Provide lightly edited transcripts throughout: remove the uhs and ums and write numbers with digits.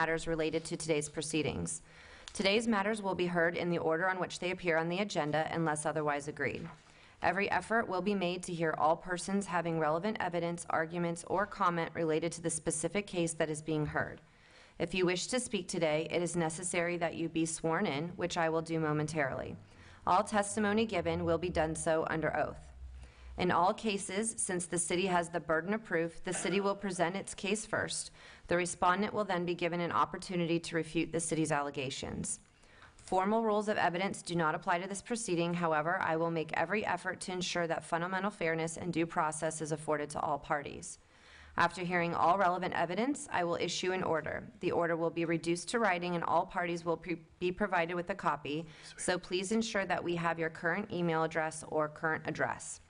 matters related to today's proceedings. Today's matters will be heard in the order on which they appear on the agenda unless otherwise agreed. Every effort will be made to hear all persons having relevant evidence, arguments, or comment related to the specific case that is being heard. If you wish to speak today, it is necessary that you be sworn in, which I will do momentarily. All testimony given will be done so under oath. In all cases, since the city has the burden of proof, the city will present its case first. The respondent will then be given an opportunity to refute the city's allegations. Formal rules of evidence do not apply to this proceeding. However, I will make every effort to ensure that fundamental fairness and due process is afforded to all parties. After hearing all relevant evidence, I will issue an order. The order will be reduced to writing and all parties will be provided with a copy. So please ensure that we have your current email address or current address.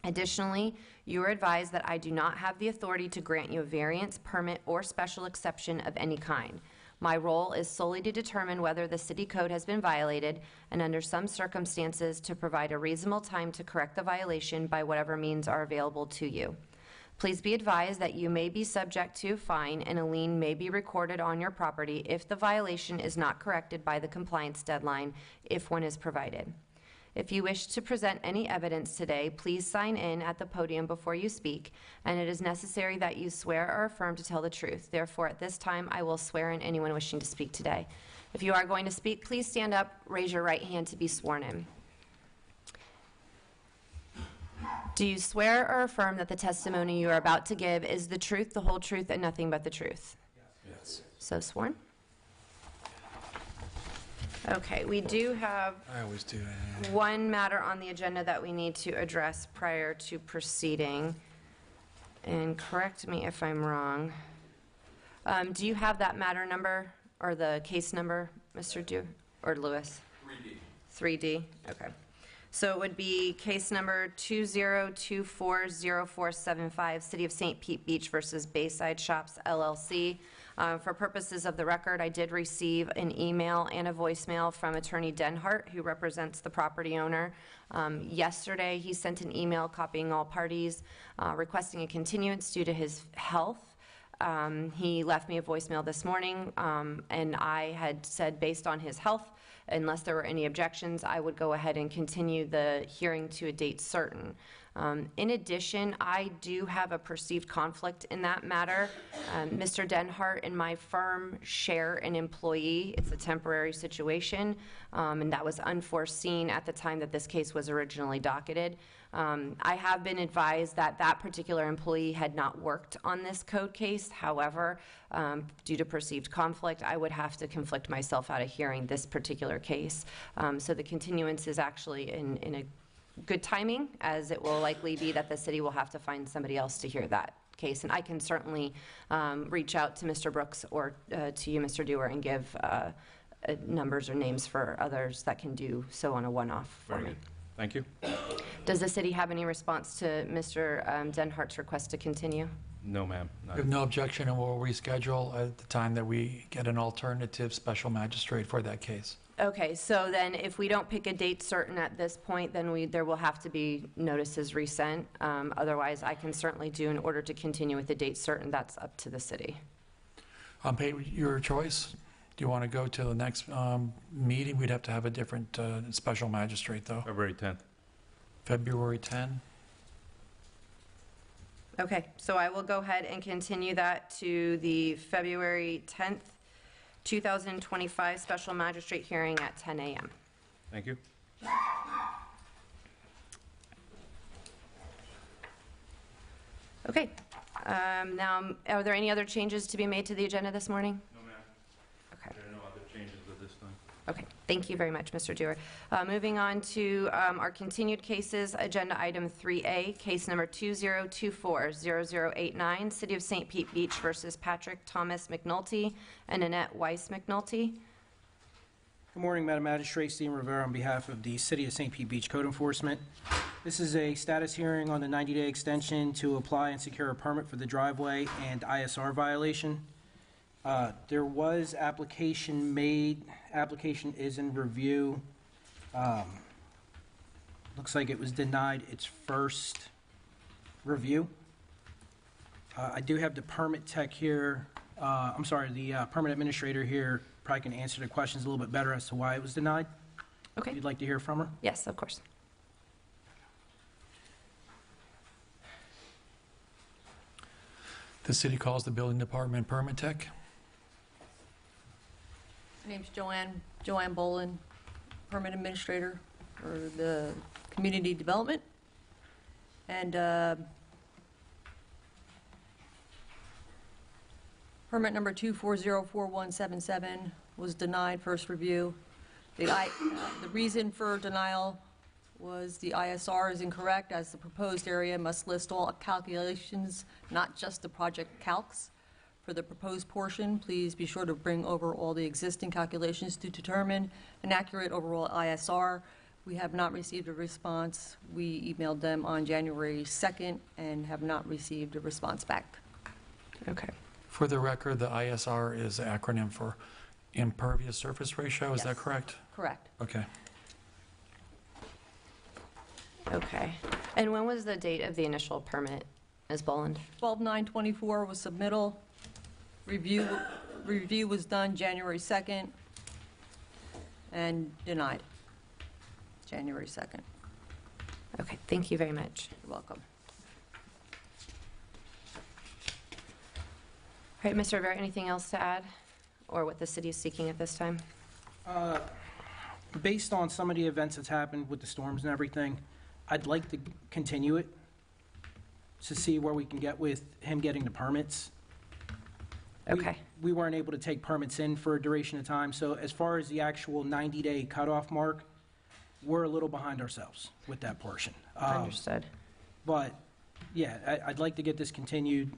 Additionally, you are advised that I do not have the authority to grant you a variance, permit, or special exception of any kind. My role is solely to determine whether the city code has been violated and under some circumstances to provide a reasonable time to correct the violation by whatever means are available to you. Please be advised that you may be subject to a fine and a lien may be recorded on your property if the violation is not corrected by the compliance deadline, if one is provided. If you wish to present any evidence today, please sign in at the podium before you speak, and it is necessary that you swear or affirm to tell the truth. Therefore, at this time, I will swear in anyone wishing to speak today. If you are going to speak, please stand up, raise your right hand to be sworn in. Do you swear or affirm that the testimony you are about to give is the truth, the whole truth, and nothing but the truth? Yes. So sworn. Okay, we do have I always do. one matter on the agenda that we need to address prior to proceeding. And correct me if I'm wrong. Do you have that matter number or the case number, Mr. Dew or Lewis? 3D. 3D, okay. So it would be case number 20240475, City of St. Pete Beach versus Bayside Shops, LLC. For purposes of the record, I did receive an email and a voicemail from Attorney Denhart, who represents the property owner. Yesterday, he sent an email copying all parties, requesting a continuance due to his health. He left me a voicemail this morning, and I had said, based on his health, unless there were any objections, I would go ahead and continue the hearing to a date certain. In addition, I do have a perceived conflict in that matter. Mr. Denhart and my firm share an employee. It's a temporary situation, and that was unforeseen at the time that this case was originally docketed. I have been advised that that particular employee had not worked on this code case. However, due to perceived conflict, I would have to conflict myself out of hearing this particular case. So the continuance is actually in a good timing, as it will likely be that the city will have to find somebody else to hear that case. And I can certainly reach out to Mr. Brooks or to you, Mr. Dewar, and give numbers or names for others that can do so on a one-off for me. Thank you. Does the city have any response to Mr. Denhart's request to continue? No, ma'am. We have no objection, and we'll reschedule at the time that we get an alternative special magistrate for that case. Okay, so then if we don't pick a date certain at this point, then there will have to be notices resent. Otherwise, I can certainly do in order to continue with the date certain. That's up to the city. Your choice. Do you want to go to the next meeting? We'd have to have a different special magistrate, though. February 10th. February 10. Okay, so I will go ahead and continue that to the February 10th, 2025 special magistrate hearing at 10 a.m. Thank you. Okay, now, are there any other changes to be made to the agenda this morning? No, ma'am. Okay. There are no other changes at this time. Okay, thank you very much, Mr. Dewar. Moving on to our continued cases, agenda item 3A, case number 2024-0089, City of St. Pete Beach versus Patrick Thomas McNulty and Annette Weiss McNulty. Good morning, Madam Magistrate. Stephen Rivera on behalf of the City of St. Pete Beach Code Enforcement. This is a status hearing on the 90-day extension to apply and secure a permit for the driveway and ISR violation. There was application made. Application is in review. Looks like it was denied its first review. I do have the permit tech here the permit administrator here probably can answer the questions a little bit better as to why it was denied. If Okay, you'd like to hear from her. yes, of course. The city calls the building department permit tech. My name's Joanne Bolin, permit administrator for the community development. And permit number 2404177 was denied first review. The reason for denial was the ISR is incorrect, as the proposed area must list all calculations, not just the project calcs. For the proposed portion, please be sure to bring over all the existing calculations to determine an accurate overall ISR. We have not received a response. We emailed them on January 2nd and have not received a response back. Okay. For the record, the ISR is an acronym for impervious surface ratio, is that Yes. correct? Correct. Okay. Okay. And when was the date of the initial permit, Ms. Boland? 12/9/24 was submittal. Review was done January 2nd and denied January 2nd. Okay, thank you very much. You're welcome. All right, Mr. Rivera, anything else to add, or what the city is seeking at this time? Based on some of the events that's happened with the storms and everything, I'd like to continue it to see where we can get with him getting the permits. Okay, We weren't able to take permits in for a duration of time, so as far as the actual 90-day cutoff mark, we're a little behind ourselves with that portion. understood. But, yeah, I'd like to get this continued,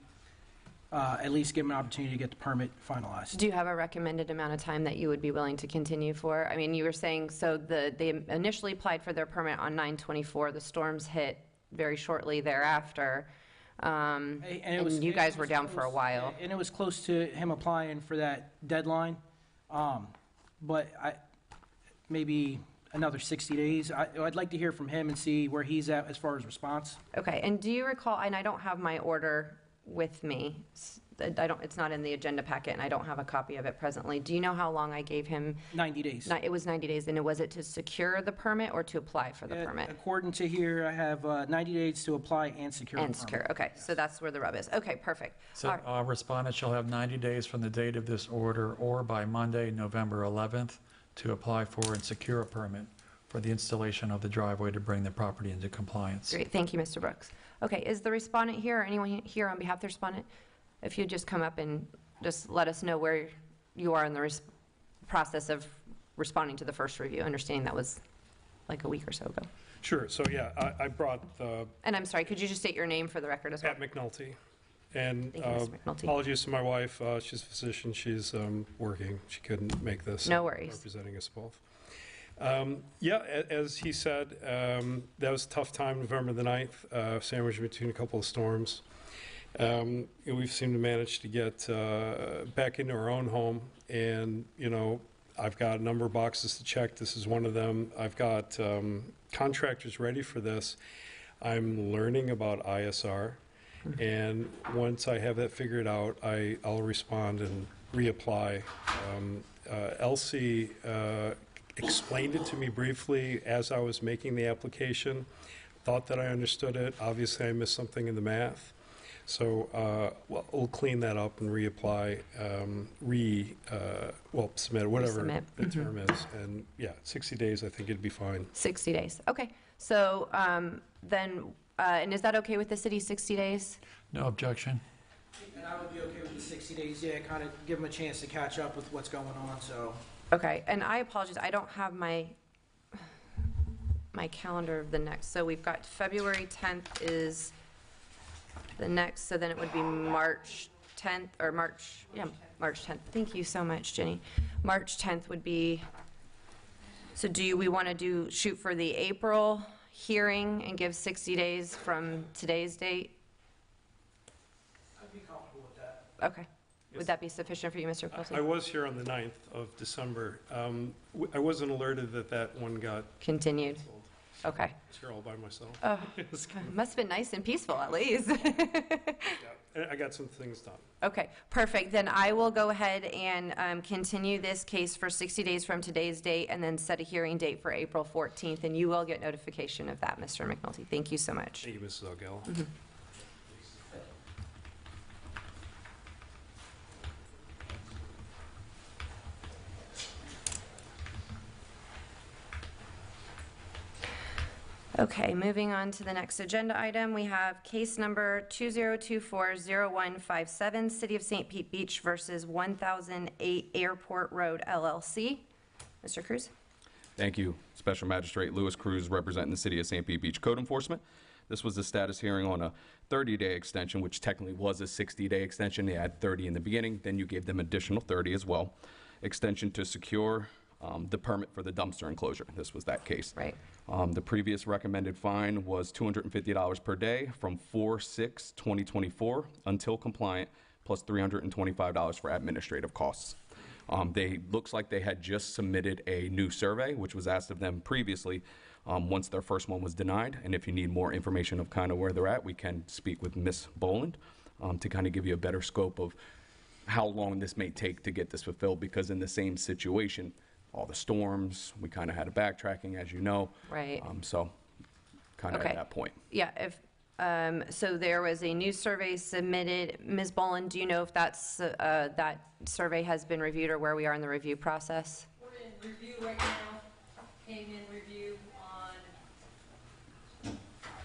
at least give him an opportunity to get the permit finalized. Do you have a recommended amount of time that you would be willing to continue for? I mean, you were saying, so they initially applied for their permit on 9/24, the storms hit very shortly thereafter, and you guys were down for a while. And it was close to him applying for that deadline, but maybe another 60 days. I'd like to hear from him and see where he's at as far as response. Okay, and do you recall, and I don't have my order with me, it's not in the agenda packet, and I don't have a copy of it presently. Do you know how long I gave him? 90 days. It was 90 days, and was it to secure the permit or to apply for the permit? According to here, I have 90 days to apply and secure the And permit. secure, okay, so that's where the rub is. Okay, perfect. So All right. respondent shall have 90 days from the date of this order or by Monday, November 11th, to apply for and secure a permit for the installation of the driveway to bring the property into compliance. Great, thank you, Mr. Brooks. Okay, is the respondent here, or anyone here on behalf of the respondent? If you'd just come up and just let us know where you are in the process of responding to the first review, understanding that was like a week or so ago. Sure, so yeah, I brought And I'm sorry, could you just state your name for the record as well? Pat McNulty. And Thank you, Mr. McNulty. apologies to my wife, she's a physician, she's working, she couldn't make this. No worries. Representing us both. As he said, that was a tough time, November the 9th, sandwiched between a couple of storms. We've seemed to manage to get back into our own home, and, you know, I've got a number of boxes to check. This is one of them. I've got contractors ready for this. I'm learning about ISR, and once I have that figured out, I'll respond and reapply. Elsie explained it to me briefly as I was making the application, thought that I understood it. Obviously, I missed something in the math. So we'll clean that up and reapply, submit, whatever Resubmit. the term is. And yeah, 60 days, I think it'd be fine. 60 days, okay. So then, and is that okay with the city, 60 days? No objection. And I would be okay with the 60 days, yeah, kind of give him a chance to catch up with what's going on, so. Okay, and I apologize, I don't have my calendar of the next. So we've got February 10th is the next, so then it would be March 10th, or March 10th. Thank you so much, Jenny. March 10th would be, so we want to shoot for the April hearing and give 60 days from today's date? I'd be comfortable with that. Okay. Would that be sufficient for you, Mr. I Pilsey? was here on the 9th of December. I wasn't alerted that one got Continued. canceled. Okay. I was here all by myself. Oh, must have been nice and peaceful at least. Yeah. I got some things done. Okay, perfect. Then I will go ahead and continue this case for 60 days from today's date and then set a hearing date for April 14th, and you will get notification of that, Mr. McNulty. Thank you so much. Thank you, Mrs. O'Gell. Okay, moving on to the next agenda item, we have case number 2024-0157, City of St. Pete Beach versus 1008 Airport Road LLC. Mr. Cruz? Thank you. Special Magistrate Louis Cruz representing the City of St. Pete Beach Code Enforcement. This was the status hearing on a 30-day extension, which technically was a 60-day extension. They had 30 in the beginning, then you gave them additional 30 as well. Extension to secure the permit for the dumpster enclosure. This was that case. Right. The previous recommended fine was $250 per day from 4/6/2024 until compliant, plus $325 for administrative costs. Looks like they had just submitted a new survey, which was asked of them previously once their first one was denied. And if you need more information of kind of where they're at, we can speak with Ms. Boland to kind of give you a better scope of how long this may take to get this fulfilled, because in the same situation, all the storms, we kind of had a backtracking, as you know. Right. So kind of Okay. at that point. Yeah, so there was a new survey submitted. Ms. Boland, do you know if that survey has been reviewed or where we are in the review process? We're in review right now. Came in review on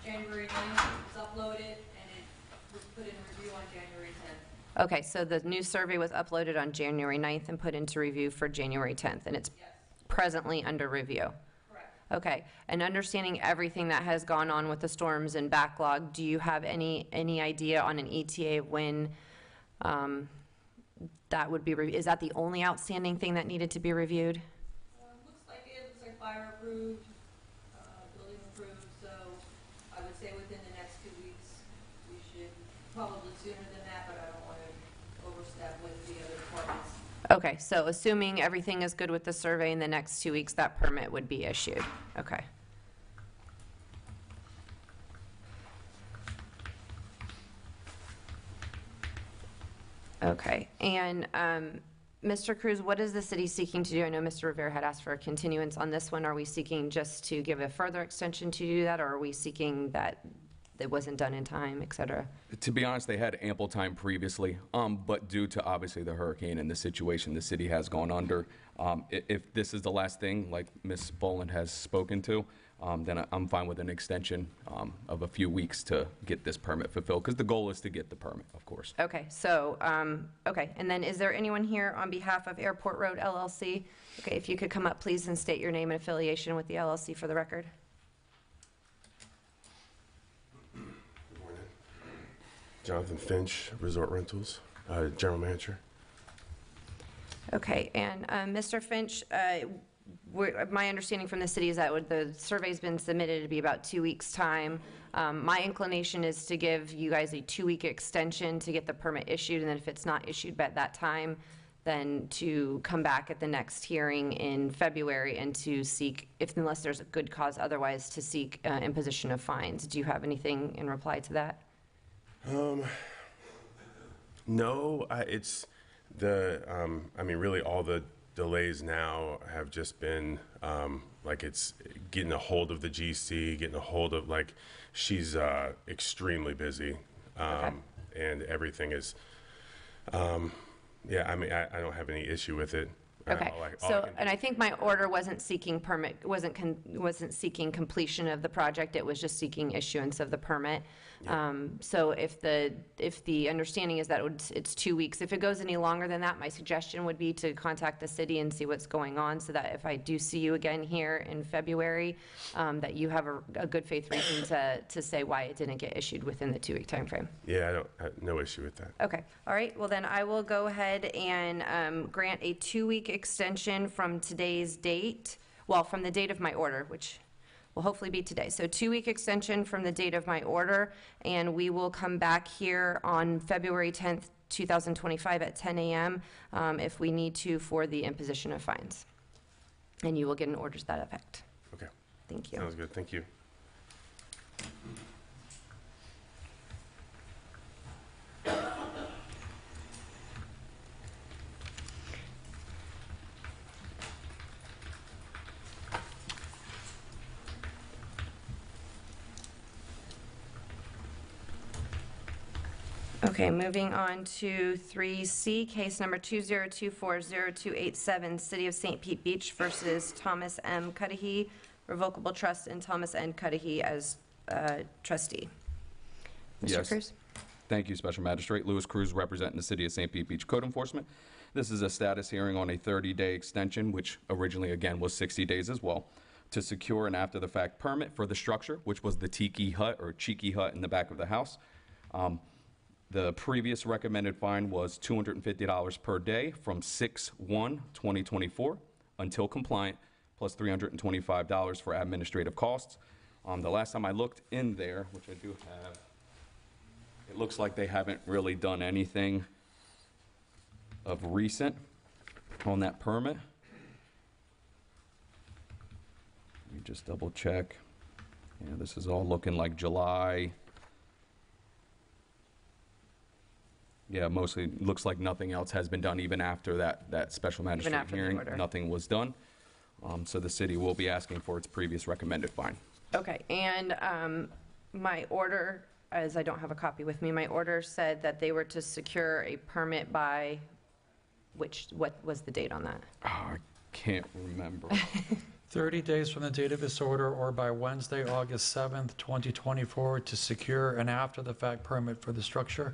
January 9th. It was uploaded, and it was put in review on January 10th. Okay, so the new survey was uploaded on January 9th and put into review for January 10th, and it's Yes, presently under review. correct. Okay, and understanding everything that has gone on with the storms and backlog, do you have any idea on an ETA of when that would be, is that the only outstanding thing that needed to be reviewed? Looks like fire approved, building approved, so I would say within the next 2 weeks, we should, probably sooner than that, but I don't want to overstep with the other departments. Okay, so assuming everything is good with the survey in the next 2 weeks, that permit would be issued. Okay. Okay, and Mr. Cruz, what is the city seeking to do? I know Mr. Rivera had asked for a continuance on this one. Are we seeking just to give a further extension to do that, or are we seeking that it wasn't done in time, et cetera? To be honest, they had ample time previously, but due to obviously the hurricane and the situation the city has gone under, if this is the last thing, like Ms. Boland has spoken to, then I'm fine with an extension of a few weeks to get this permit fulfilled, because the goal is to get the permit, of course. Okay, so, okay, and then is there anyone here on behalf of Airport Road LLC? Okay, if you could come up, please, and state your name and affiliation with the LLC for the record. Good morning. Jonathan Finch, Resort Rentals, General Manager. Okay, and Mr. Finch, my understanding from the city is that the survey's been submitted to be about 2 weeks' time. My inclination is to give you guys a 2-week extension to get the permit issued, and then if it's not issued by that time, then to come back at the next hearing in February and to seek, unless there's a good cause otherwise, to seek imposition of fines. Do you have anything in reply to that? No, it's the, I mean, really all the delays now have just been, like it's getting a hold of the GC, getting a hold of, like, she's extremely busy. Okay. And everything is, yeah, I mean, I don't have any issue with it. Okay, All I so, can do- and I think my order wasn't seeking permit, wasn't seeking completion of the project, it was just seeking issuance of the permit. So if the understanding is that it's 2 weeks, if it goes any longer than that, my suggestion would be to contact the city and see what's going on, so that if I do see you again here in February, that you have a good faith reason to say why it didn't get issued within the 2-week timeframe. Yeah, I have no issue with that. Okay, all right, well then I will go ahead and grant a 2-week extension from today's date, well, from the date of my order, which will hopefully be today. So 2-week extension from the date of my order, and we will come back here on February 10th, 2025 at 10 a.m. If we need to for the imposition of fines. And you will get an order to that effect. Okay, Thank you. sounds good, thank you. Okay, moving on to 3C, case number 202400287, City of St. Pete Beach versus Thomas M. Cudahy, Revocable Trust, and Thomas N. Cudahy as trustee. Mr. Yes. Cruz? Thank you, Special Magistrate. Louis Cruz, representing the City of St. Pete Beach Code Enforcement. This is a status hearing on a 30-day extension, which originally, again, was 60 days as well, to secure an after-the-fact permit for the structure, which was the tiki hut or cheeky hut in the back of the house. The previous recommended fine was $250 per day from 6/1/2024 until compliant, plus $325 for administrative costs. The last time I looked in there, which I do have, it looks like they haven't really done anything of recent on that permit. Let me just double check. Yeah, this is all looking like July. Yeah, mostly looks like nothing else has been done even after that special magistrate after the hearing. order. Nothing was done. So the city will be asking for its previous recommended fine. Okay, and my order, as I don't have a copy with me, my order said that they were to secure a permit by, what was the date on that? Oh, I can't remember. 30 days from the date of this order or by Wednesday, August 7th, 2024, to secure an after-the-fact permit for the structure.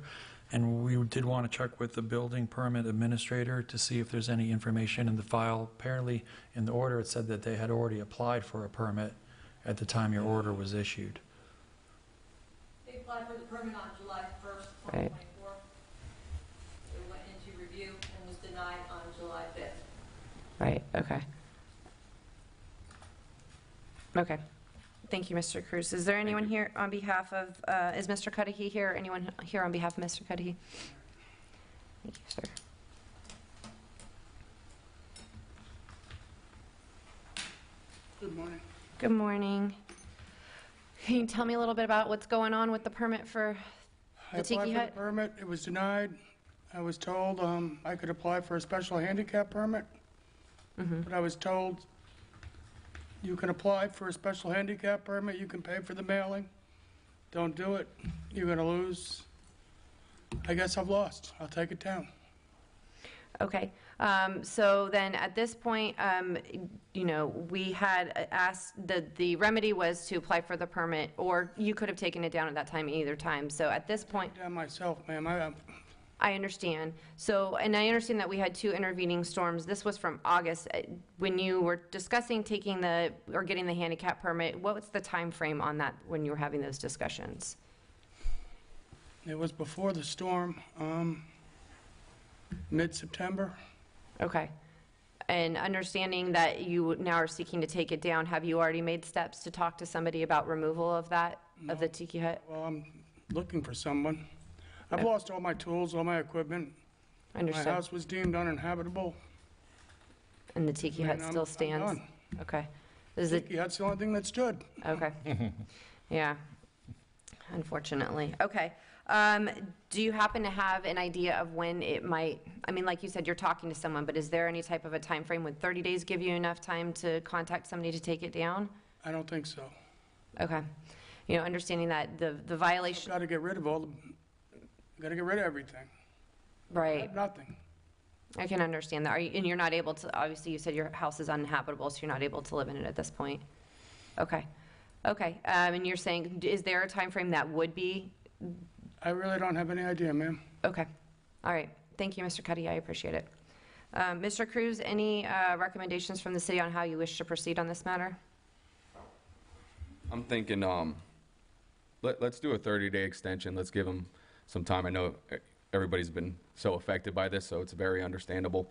And we did want to check with the building permit administrator to see if there's any information in the file. Apparently, in the order, it said that they had already applied for a permit at the time your order was issued. They applied for the permit on July 1st, Right. 2024. It went into review and was denied on July 5th. Right, okay. Okay. Thank you, Mr. Cruz. Is there anyone here on behalf of, is Mr. Cudahy here? Anyone here on behalf of Mr. Cudahy? Thank you, sir. Good morning. Good morning. Can you tell me a little bit about what's going on with the permit for I the Tiki applied for Hut? the permit, it was denied. I was told I could apply for a special handicap permit, but I was told you can apply for a special handicap permit, you can pay for the mailing. Don't do it, you're gonna lose. I guess I've lost. I'll take it down. Okay, so then at this point, you know, we had asked, the remedy was to apply for the permit, or you could have taken it down at that time, either time. So at this point, Down myself, ma'am. I understand. So, and I understand that we had 2 intervening storms. This was from August. When you were discussing taking or getting the handicap permit, what was the time frame on that when you were having those discussions? It was before the storm, mid-September. Okay. And understanding that you now are seeking to take it down, have you already made steps to talk to somebody about removal of that, of the Tiki Hut? Well, I'm looking for someone. I've lost all my tools, all my equipment. My Understood. house was deemed uninhabitable. And the Tiki Hut And still I'm stands? done. Okay. Is it, Tiki Hut's the only thing that stood. okay. Yeah, unfortunately. Okay. Do you happen to have an idea of when it might, I mean, like you said, you're talking to someone, but is there any type of a time frame? Would 30 days give you enough time to contact somebody to take it down? I don't think so. Okay. You know, understanding that the violation, Got to get rid of got to get rid of everything. I right, have nothing. I can understand that. And you're not able to, obviously you said your house is uninhabitable, so you're not able to live in it at this point? Okay. Okay, and you're saying, is there a time frame that would be? I really don't have any idea, ma'am. Okay, all right. Thank you, Mr. Cuddy, I appreciate it. Mr. Cruz, any recommendations from the city on how you wish to proceed on this matter? I'm thinking, let's do a 30-day extension. Let's give him some time. I know everybody's been so affected by this, so it's very understandable.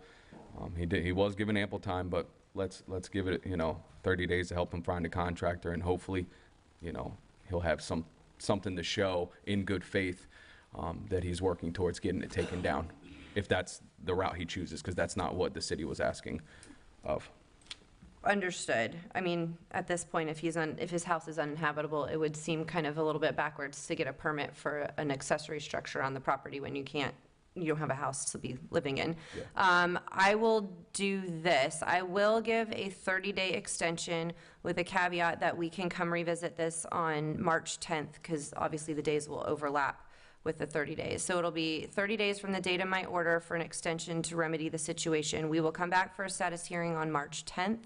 He was given ample time, but let's give it, 30 days to help him find a contractor, and hopefully, he'll have something to show in good faith that he's working towards getting it taken down, if that's the route he chooses, because that's not what the city was asking of. Understood. I mean, at this point, if his house is uninhabitable, it would seem kind of a little bit backwards to get a permit for an accessory structure on the property when you don't have a house to be living in. Yeah. I will do this. I will give a 30-day extension with a caveat that we can come revisit this on March 10th, because obviously the days will overlap with the 30 days. So it'll be 30 days from the date of my order for an extension to remedy the situation. We will come back for a status hearing on March 10th.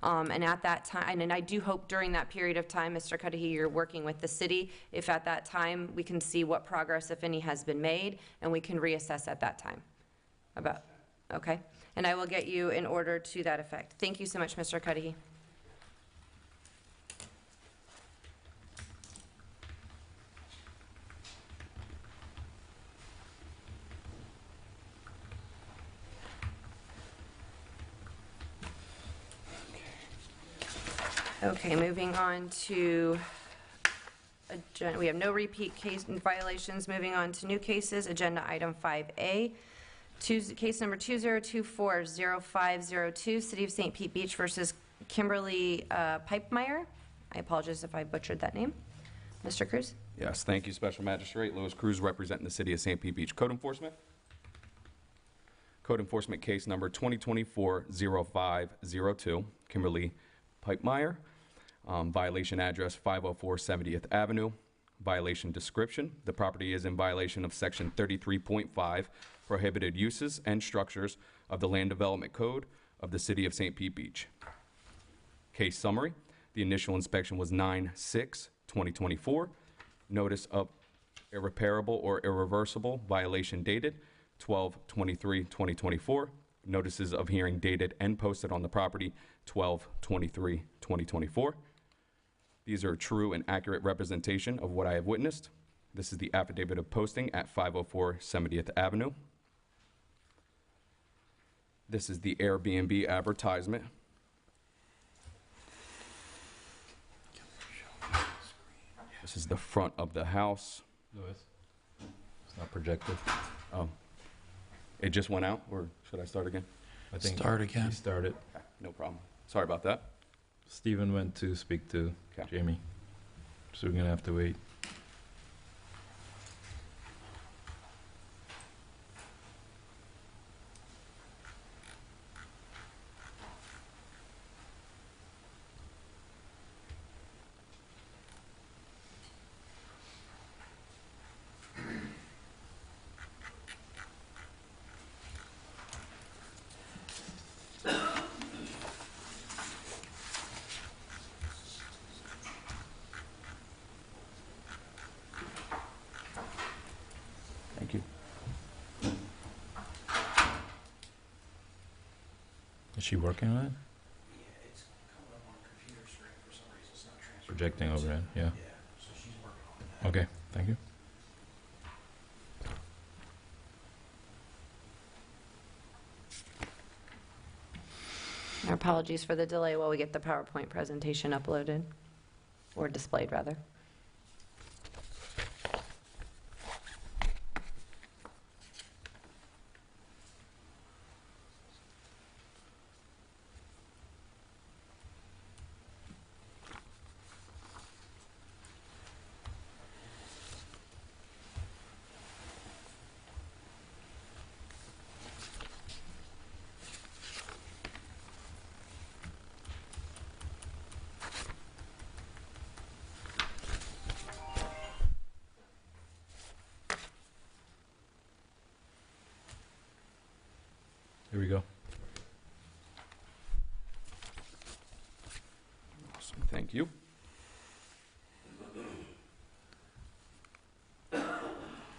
And at that time, and I do hope during that period of time, Mr. Cudahy, you're working with the city. If at that time, we can see what progress, if any, has been made, and we can reassess at that time. Okay? And I will get you an order to that effect. Thank you so much, Mr. Cudahy. Okay, moving on to, we have no repeat case violations. Moving on to new cases, agenda item 5A. Case number 2024-0502, City of St. Pete Beach versus Kimberly Pipemeyer. I apologize if I butchered that name. Mr. Cruz? Yes, thank you, Special Magistrate. Louis Cruz representing the City of St. Pete Beach Code Enforcement. Code Enforcement case number 2024-0502, Kimberly Pipemeyer. Violation address 504 70th Avenue. Violation description: the property is in violation of Section 33.5, prohibited uses and structures of the Land Development Code of the City of St. Pete Beach. Case summary: the initial inspection was 9/6/2024. Notice of irreparable or irreversible violation dated 12/23/2024. Notices of hearing dated and posted on the property 12/23/2024. These are a true and accurate representation of what I have witnessed. This is the affidavit of posting at 504 70th Avenue. This is the Airbnb advertisement. This is the front of the house. Louis, it's not projected. Oh, it just went out, or should I start again? I think Start again. he started. Okay, no problem. Sorry about that. Stephen went to speak to Okay. Jamie, so we're gonna have to wait. Thank you. Is she working on it? Yeah, it's coming up on a computer screen for some reason, it's not transferring. Projecting overhead, yeah. Yeah, so she's working on that. Okay, thank you. Our apologies for the delay while we get the PowerPoint presentation uploaded, or displayed, rather. Here we go. Awesome. Thank you.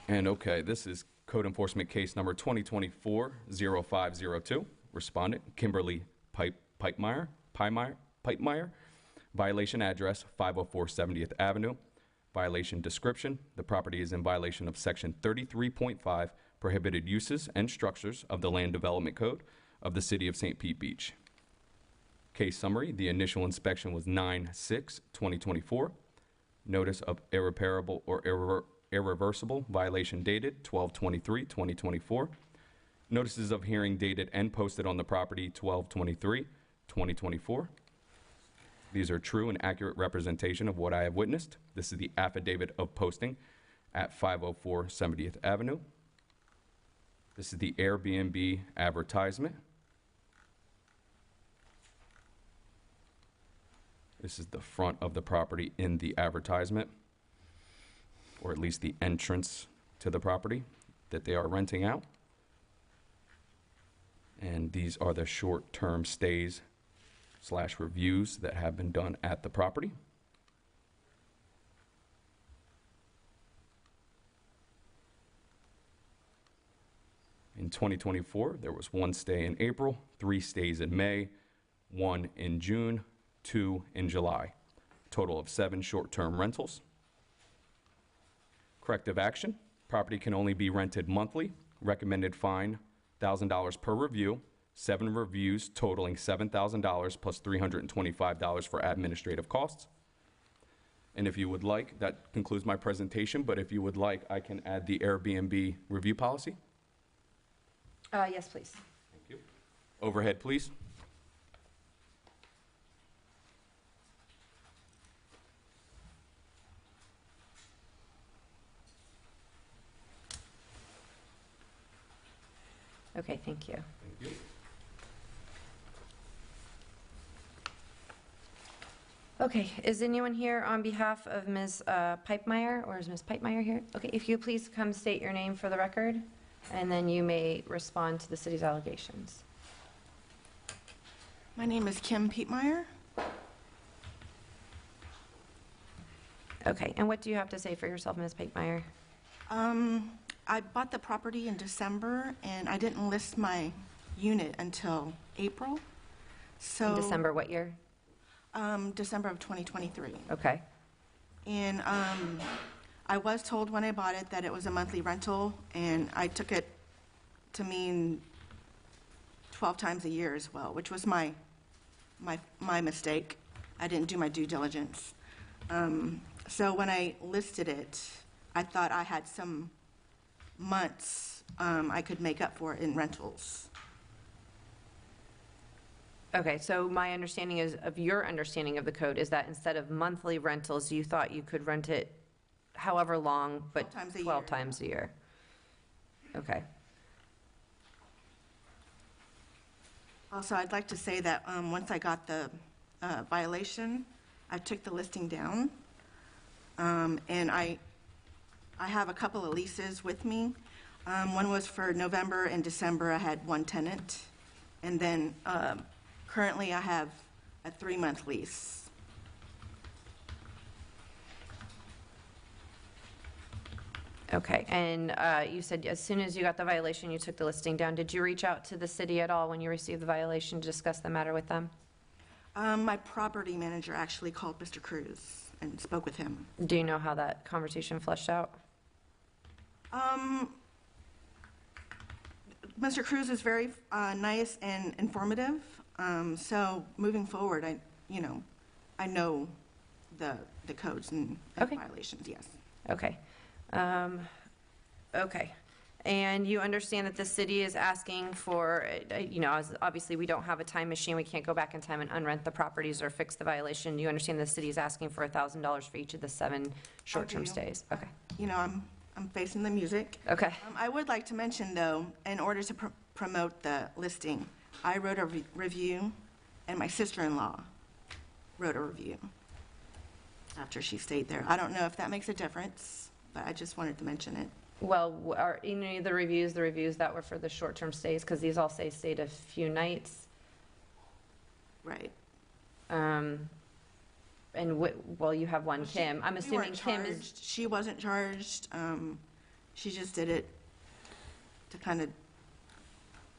And okay, this is Code Enforcement case number 2024-0502. Respondent, Kimberly Pipemeyer. Violation address, 504 70th Avenue. Violation description: the property is in violation of Section 33.5, prohibited uses and structures of the Land Development Code of the City of St. Pete Beach. Case summary: the initial inspection was 9/6/2024. Notice of irreparable or irreversible violation dated 12/23/2024. Notices of hearing dated and posted on the property 12/23/2024. These are true and accurate representation of what I have witnessed. This is the affidavit of posting at 504 70th Avenue. This is the Airbnb advertisement. This is the front of the property in the advertisement, or at least the entrance to the property that they are renting out. And these are the short-term stays / reviews that have been done at the property. In 2024, there was 1 stay in April, 3 stays in May, 1 in June, 2 in July. Total of 7 short-term rentals. Corrective action: property can only be rented monthly. Recommended fine, $1,000 per review. 7 reviews totaling $7,000 plus $325 for administrative costs. And if you would like, that concludes my presentation, but if you would like, I can add the Airbnb review policy. Yes, please. Thank you. Overhead, please. Okay, thank you. Thank you. Okay, is anyone here on behalf of Ms. Pipemeyer, or is Ms. Pipemeyer here? Okay, if you please come state your name for the record, and then you may respond to the city's allegations. My name is Kim Pietmeyer. Okay, and what do you have to say for yourself, Ms. Pipemeyer? I bought the property in December, and I didn't list my unit until April. So In December, what year? December of 2023. Okay, And I was told when I bought it that it was a monthly rental, and I took it to mean 12 times a year as well, which was my mistake. I didn't do my due diligence. So when I listed it, I thought I had some months I could make up for in rentals. okay, so my understanding is, of your understanding of the code, is that instead of monthly rentals, you thought you could rent it however long, but 12 times a 12 year. times a year. Okay, Also, I'd like to say that once I got the violation, I took the listing down. And I have a couple of leases with me. One was for November and December. I had 1 tenant. And then currently I have a 3-month lease. okay, and you said as soon as you got the violation, you took the listing down. Did you reach out to the city at all when you received the violation to discuss the matter with them? My property manager actually called Mr. Cruz and spoke with him. Do you know how that conversation fleshed out? Mr. Cruz is very nice and informative. So moving forward, I know the codes and Okay. violations, yes. Okay. Okay. And you understand that the city is asking for, obviously, we don't have a time machine. We can't go back in time and unrent the properties or fix the violation. You understand the city is asking for $1,000 for each of the 7 short-term do. stays? Okay. I'm facing the music. Okay. I would like to mention, though, in order to promote the listing, I wrote a review, and my sister-in-law wrote a review after she stayed there. I don't know if that makes a difference, but I just wanted to mention it. Well, are any of the reviews that were for the short-term stays? Because these all say stayed a few nights. Right. And, well, you have one, Well, Kim. I'm we assuming weren't Kim is, charged. She wasn't charged. She just did it to kind of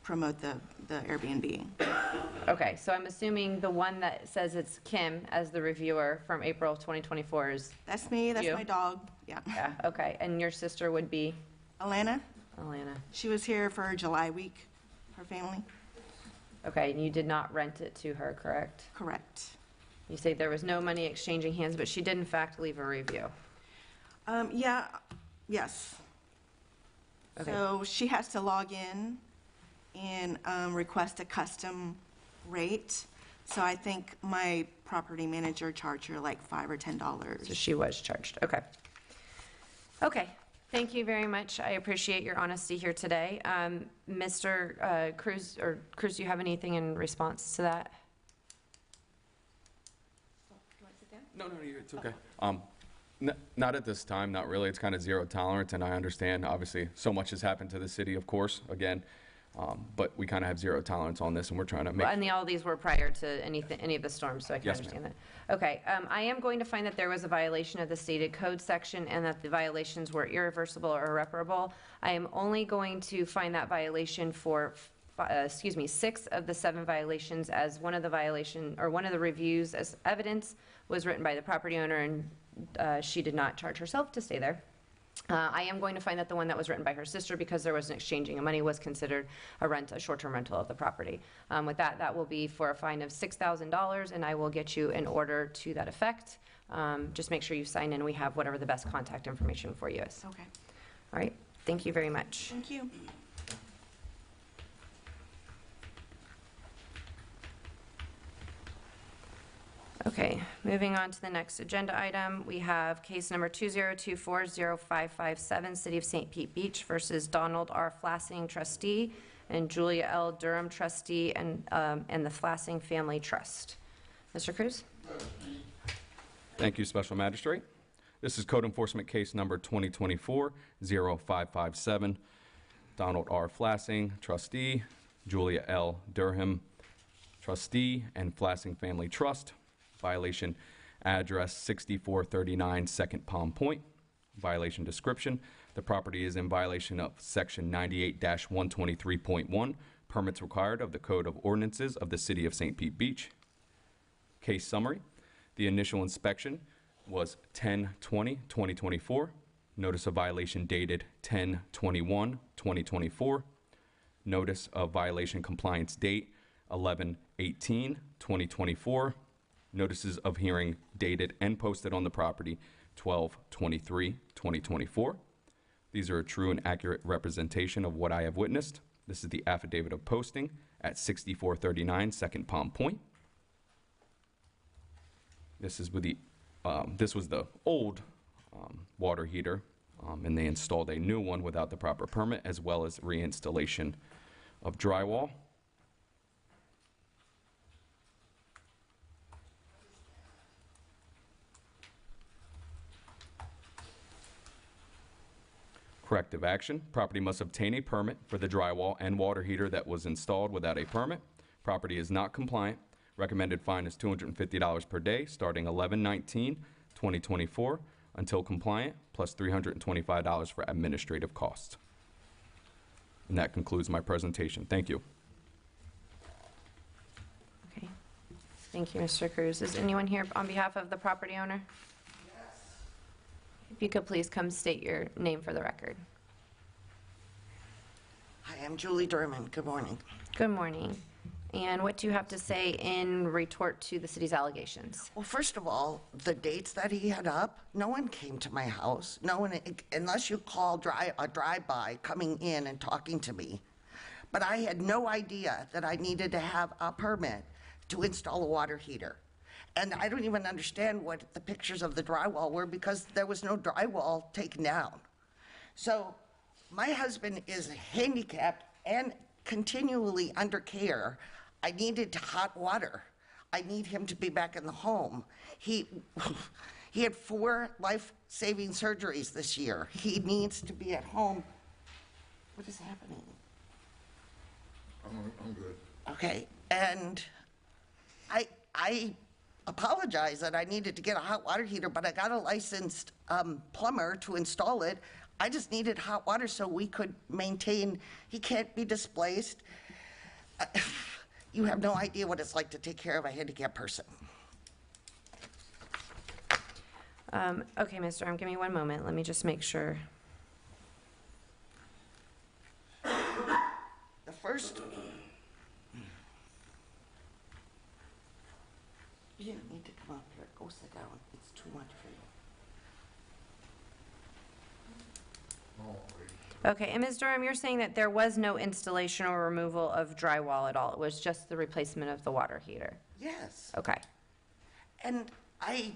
promote the Airbnb. okay, so I'm assuming the one that says it's Kim as the reviewer from April of 2024 is, That's me, that's You? my dog, yeah. yeah, okay. And your sister would be Alana, Alana. she was here for July week, her family. Okay, and you did not rent it to her, correct? Correct. You say there was no money exchanging hands, but she did in fact leave a review. Yes. Okay. So she has to log in and request a custom rate. So I think my property manager charged her like $5 or So $10. she was charged, okay. Okay, thank you very much. I appreciate your honesty here today. Mr. Cruz, do you have anything in response to that? No, it's okay. Not at this time, not really. It's kind of zero tolerance, and I understand, obviously, so much has happened to the city, of course, again, but we kind of have zero tolerance on this, and we're trying to make. And all these were prior to any of the storms, so I can Yes, understand that. Okay, I am going to find that there was a violation of the stated code section and that the violations were irreversible or irreparable. I am only going to find that violation for, 6 of the 7 violations, as one of the reviews as evidence was written by the property owner, and she did not charge herself to stay there. I am going to find that the one that was written by her sister, because there was an exchanging of money, was considered a short-term rental of the property. With that, that will be for a fine of $6,000, and I will get you an order to that effect. Just make sure you sign in. We have whatever the best contact information for you is. Okay, All right, thank you very much. thank you. Okay, moving on to the next agenda item, we have case number 2024-0557, City of St. Pete Beach versus Donald R. Flassing, trustee, and Julia L. Durham, trustee, and the Flassing Family Trust. Mr. Cruz? Thank you, Special Magistrate. This is Code Enforcement Case Number 2024-0557, Donald R. Flassing, trustee, Julia L. Durham, trustee, and Flassing Family Trust. Violation address 6439 Second Palm Point. Violation description: the property is in violation of Section 98-123.1, permits required of the Code of Ordinances of the City of St. Pete Beach. Case summary: the initial inspection was 10/20/2024. Notice of violation dated 10/21/2024. Notice of violation compliance date 11/18/2024. Notices of hearing dated and posted on the property 12/23/2024. These are a true and accurate representation of what I have witnessed. This is the affidavit of posting at 6439 Second Palm Point. This is with this was the old water heater, and they installed a new one without the proper permit, as well as reinstallation of drywall. Corrective action: property must obtain a permit for the drywall and water heater that was installed without a permit. Property is not compliant. Recommended fine is $250 per day, starting 11/19/2024 until compliant, plus $325 for administrative costs. And that concludes my presentation. Thank you. Okay, thank you, Mr. Cruz. Is anyone here on behalf of the property owner? If you could please come state your name for the record. Hi, I'm Julie Durham. Good morning. Good morning. And what do you have to say in retort to the city's allegations? Well, first of all, the dates that he had up, no one came to my house. No one, unless you call a drive-by coming in and talking to me. But I had no idea that I needed to have a permit to install a water heater. And I don't even understand what the pictures of the drywall were, because there was no drywall taken down. So my husband is handicapped and continually under care. I needed hot water. I need him to be back in the home. He had 4 life-saving surgeries this year. He needs to be at home. What is happening? I'm good. Okay, and I apologize that I needed to get a hot water heater, but I got a licensed plumber to install it. I just needed hot water so we could maintain, he can't be displaced. You have no idea what it's like to take care of a handicapped person. Okay, Mr. Durham, give me one moment. Let me just make sure. The first, you don't need to come up here. Go sit down. It's too much for you. Okay, and Ms. Durham, you're saying that there was no installation or removal of drywall at all? It was just the replacement of the water heater? Yes. Okay. And I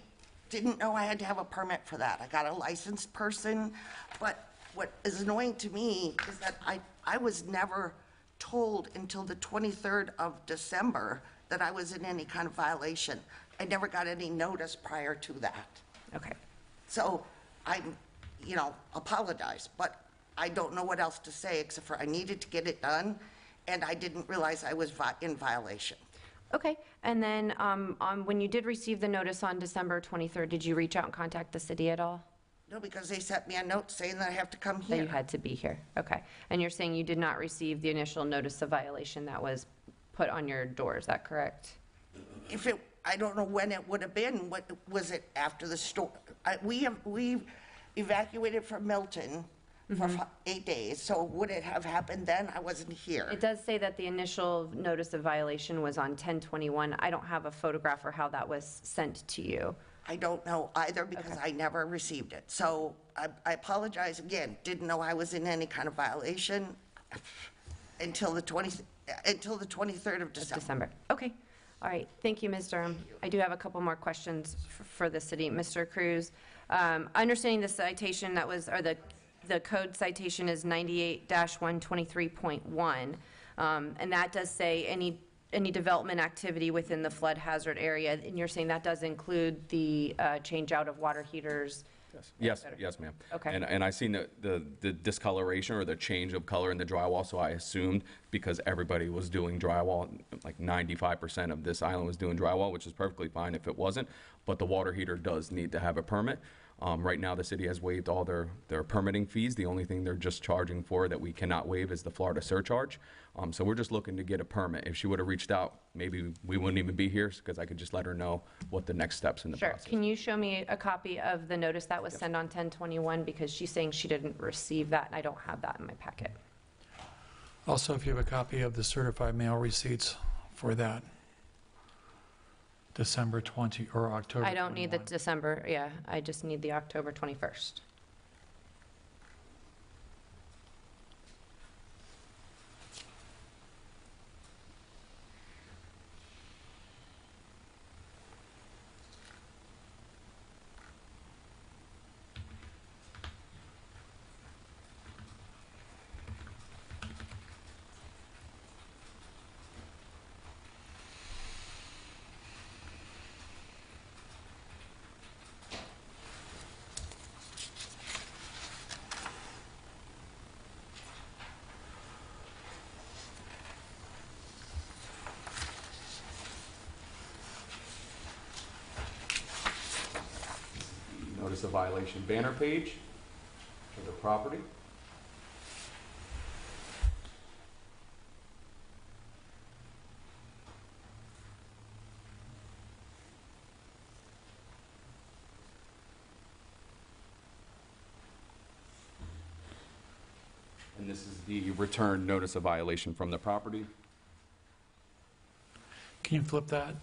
didn't know I had to have a permit for that. I got a licensed person, but what is annoying to me is that I was never told until the 23rd of December that I was in any kind of violation. I never got any notice prior to that. Okay. So I, apologize, but I don't know what else to say except for I needed to get it done, and I didn't realize I was in violation. Okay, and then when you did receive the notice on December 23rd, did you reach out and contact the city at all? No, because they sent me a note saying that I have to come That you here. had to be here? Okay. And you're saying you did not receive the initial notice of violation that was put on your door, is that correct? I don't know when it would have been. What was it after the storm? We evacuated from Milton for 8 days. So would it have happened then? I wasn't here. It does say that the initial notice of violation was on 10/21. I don't have a photograph or how that was sent to you. I don't know either because I never received it. So I apologize again. Didn't know I was in any kind of violation until the 23rd of December. Okay. All right. Thank you, Ms. Durham. I do have a couple more questions for the city. Mr. Cruz, understanding the citation that was, or the code citation is 98-123.1, and that does say any development activity within the flood hazard area, and you're saying that does include the change out of water heaters? Yes, ma'am. Okay. And I seen the discoloration or the change of color in the drywall, so I assumed because everybody was doing drywall, like 95% of this island was doing drywall, which is perfectly fine if it wasn't, but the water heater does need to have a permit. Right now, the city has waived all their permitting fees. The only thing they're just charging for that we cannot waive is the Florida surcharge. So we're just looking to get a permit. If she would have reached out, maybe we wouldn't even be here because I could just let her know what the next steps in the Sure. process. Can you show me a copy of the notice that was sent on 10/21? Because she's saying she didn't receive that, and I don't have that in my packet. Also, if you have a copy of the certified mail receipts for that, December 20 or October I don't need the 21. December, yeah, I just need the October 21st. Notice of violation banner page for the property. And this is the return notice of violation from the property. Can you flip that?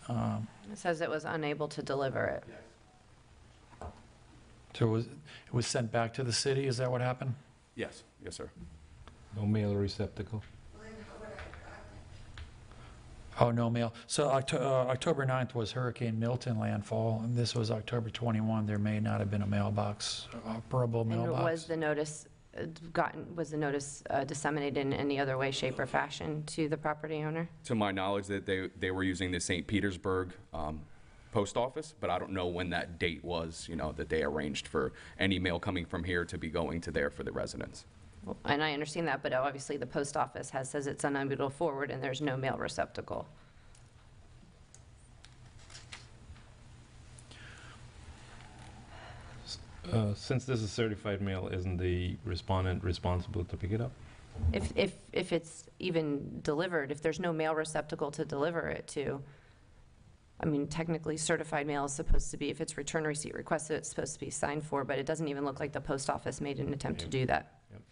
It says it was unable to deliver it. So it was sent back to the city, is that what happened? Yes, yes, sir. No mail receptacle? Oh, no mail. So October 9th was Hurricane Milton landfall, and this was October 21. There may not have been a mailbox, operable And mailbox. was the notice disseminated in any other way, shape, or fashion to the property owner? To my knowledge, that they were using the St. Petersburg post office, but I don't know when that date was, that they arranged for any mail coming from here to be going to there for the residents. And I understand that, but obviously the post office says it's unable to forward and there's no mail receptacle. Since this is certified mail, isn't the respondent responsible to pick it up? If it's even delivered, if there's no mail receptacle to deliver it to, I mean, technically certified mail is supposed to be, if it's return receipt requested, it's supposed to be signed for, but it doesn't even look like the post office made an attempt to do that. Yep.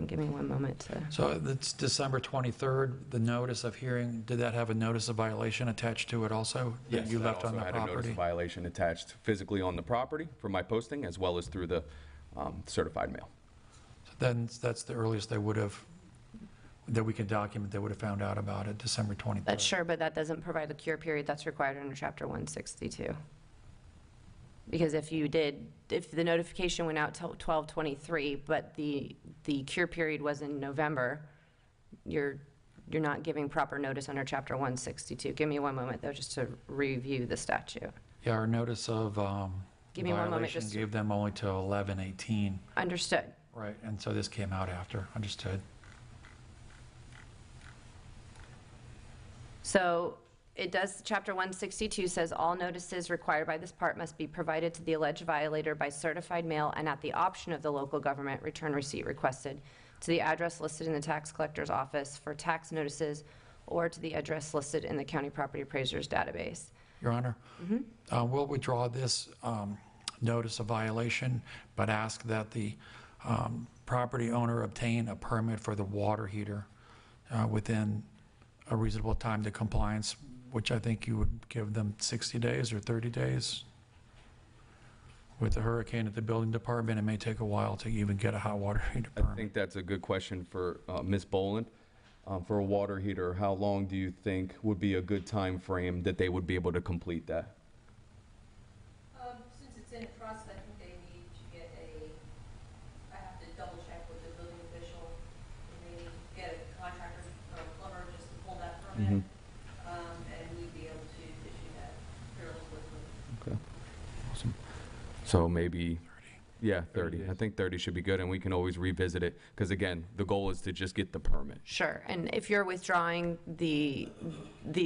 Give me one moment to. So it's December 23rd, the notice of hearing, did that have a notice of violation attached to it also? That you left on the I also had a notice property? of violation attached physically on the property for my posting, as well as through the certified mail. Then that's the earliest they would have, that we can document, they would have found out about it, December 23rd. That's sure, but that doesn't provide the cure period that's required under Chapter 162. Because if the notification went out till 12/23, but the cure period was in November, you're not giving proper notice under Chapter 162. Give me one moment, though, just to review the statute. Yeah, our notice of Give me one moment, violation just- gave them only till 11/18, Understood. right? And so this came out after, understood. So it does, Chapter 162 says, "All notices required by this part must be provided to the alleged violator by certified mail and at the option of the local government, return receipt requested to the address listed in the tax collector's office for tax notices or to the address listed in the county property appraiser's database." Your Honor, we'll withdraw this notice of violation, but ask that the property owner obtain a permit for the water heater within a reasonable time to compliance, which I think you would give them 60 days or 30 days. With the hurricane at the building department, it may take a while to even get a hot water heater I permit. think that's a good question for Ms. Boland. For a water heater, how long do you think would be a good time frame that they would be able to complete that? Since it's in a trust, I think they need to get I have to double check with the building official, and maybe get a contractor or a plumber just to pull that permit, and we'd be able to issue that fairly quickly. Okay, awesome. So maybe, yeah, 30. I think 30 should be good, and we can always revisit it, because again, the goal is to just get the permit. Sure, and if you're withdrawing the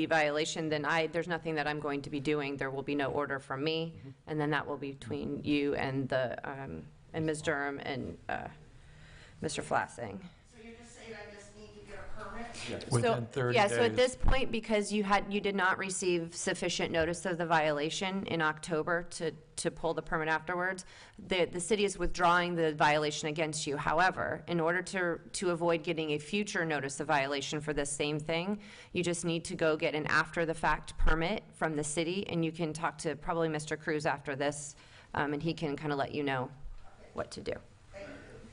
violation, then there's nothing that I'm going to be doing. There will be no order from me, and then that will be between you and and Ms. Durham and Mr. Flassing. So you're just saying I just need to get a permit? Within 30 Yeah, days. so at this point, because you did not receive sufficient notice of the violation in October to pull the permit afterwards, the city is withdrawing the violation against you. However, in order to avoid getting a future notice of violation for this same thing, you just need to go get an after-the-fact permit from the city, and you can talk to probably Mr. Cruz after this, and he can kind of let you know what to do.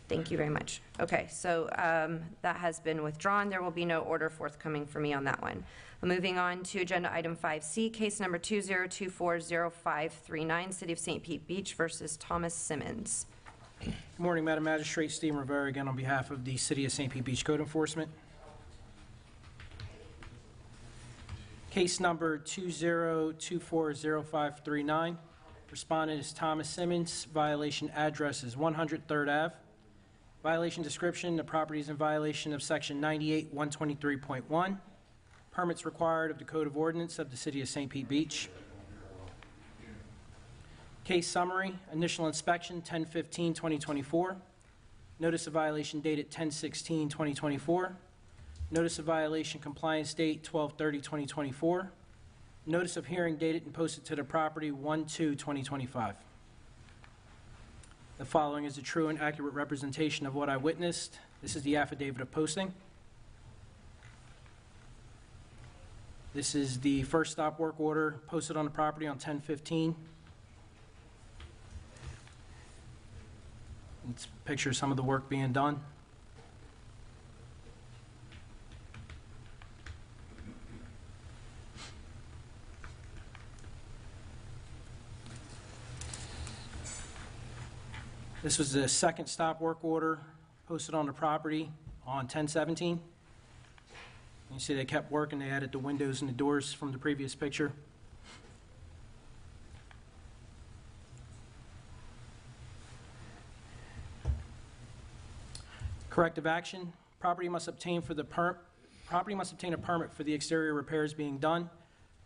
Thank you very much. Okay, so that has been withdrawn. There will be no order forthcoming for me on that one. Moving on to Agenda Item 5C, case number 20240539, City of St. Pete Beach versus Thomas Simmons. Good morning, Madam Magistrate. Stephen Rivera again on behalf of the City of St. Pete Beach Code Enforcement. Case number 20240539. Respondent is Thomas Simmons. Violation address is 100 3rd Ave. Violation description, the property is in violation of Section 98-123.1. Permits required of the Code of Ordinance of the City of St. Pete Beach. Case summary, initial inspection 10/15/2024. Notice of violation dated 10/16/2024. Notice of violation compliance date 12/30/2024. Notice of hearing dated and posted to the property 1/2/2025. The following is a true and accurate representation of what I witnessed. This is the affidavit of posting. This is the first stop work order posted on the property on 10/15. It's a picture of some of the work being done. This was the second stop work order posted on the property on 10/17. You see they kept working, they added the windows and the doors from the previous picture. Corrective action, property must obtain a permit for the exterior repairs being done.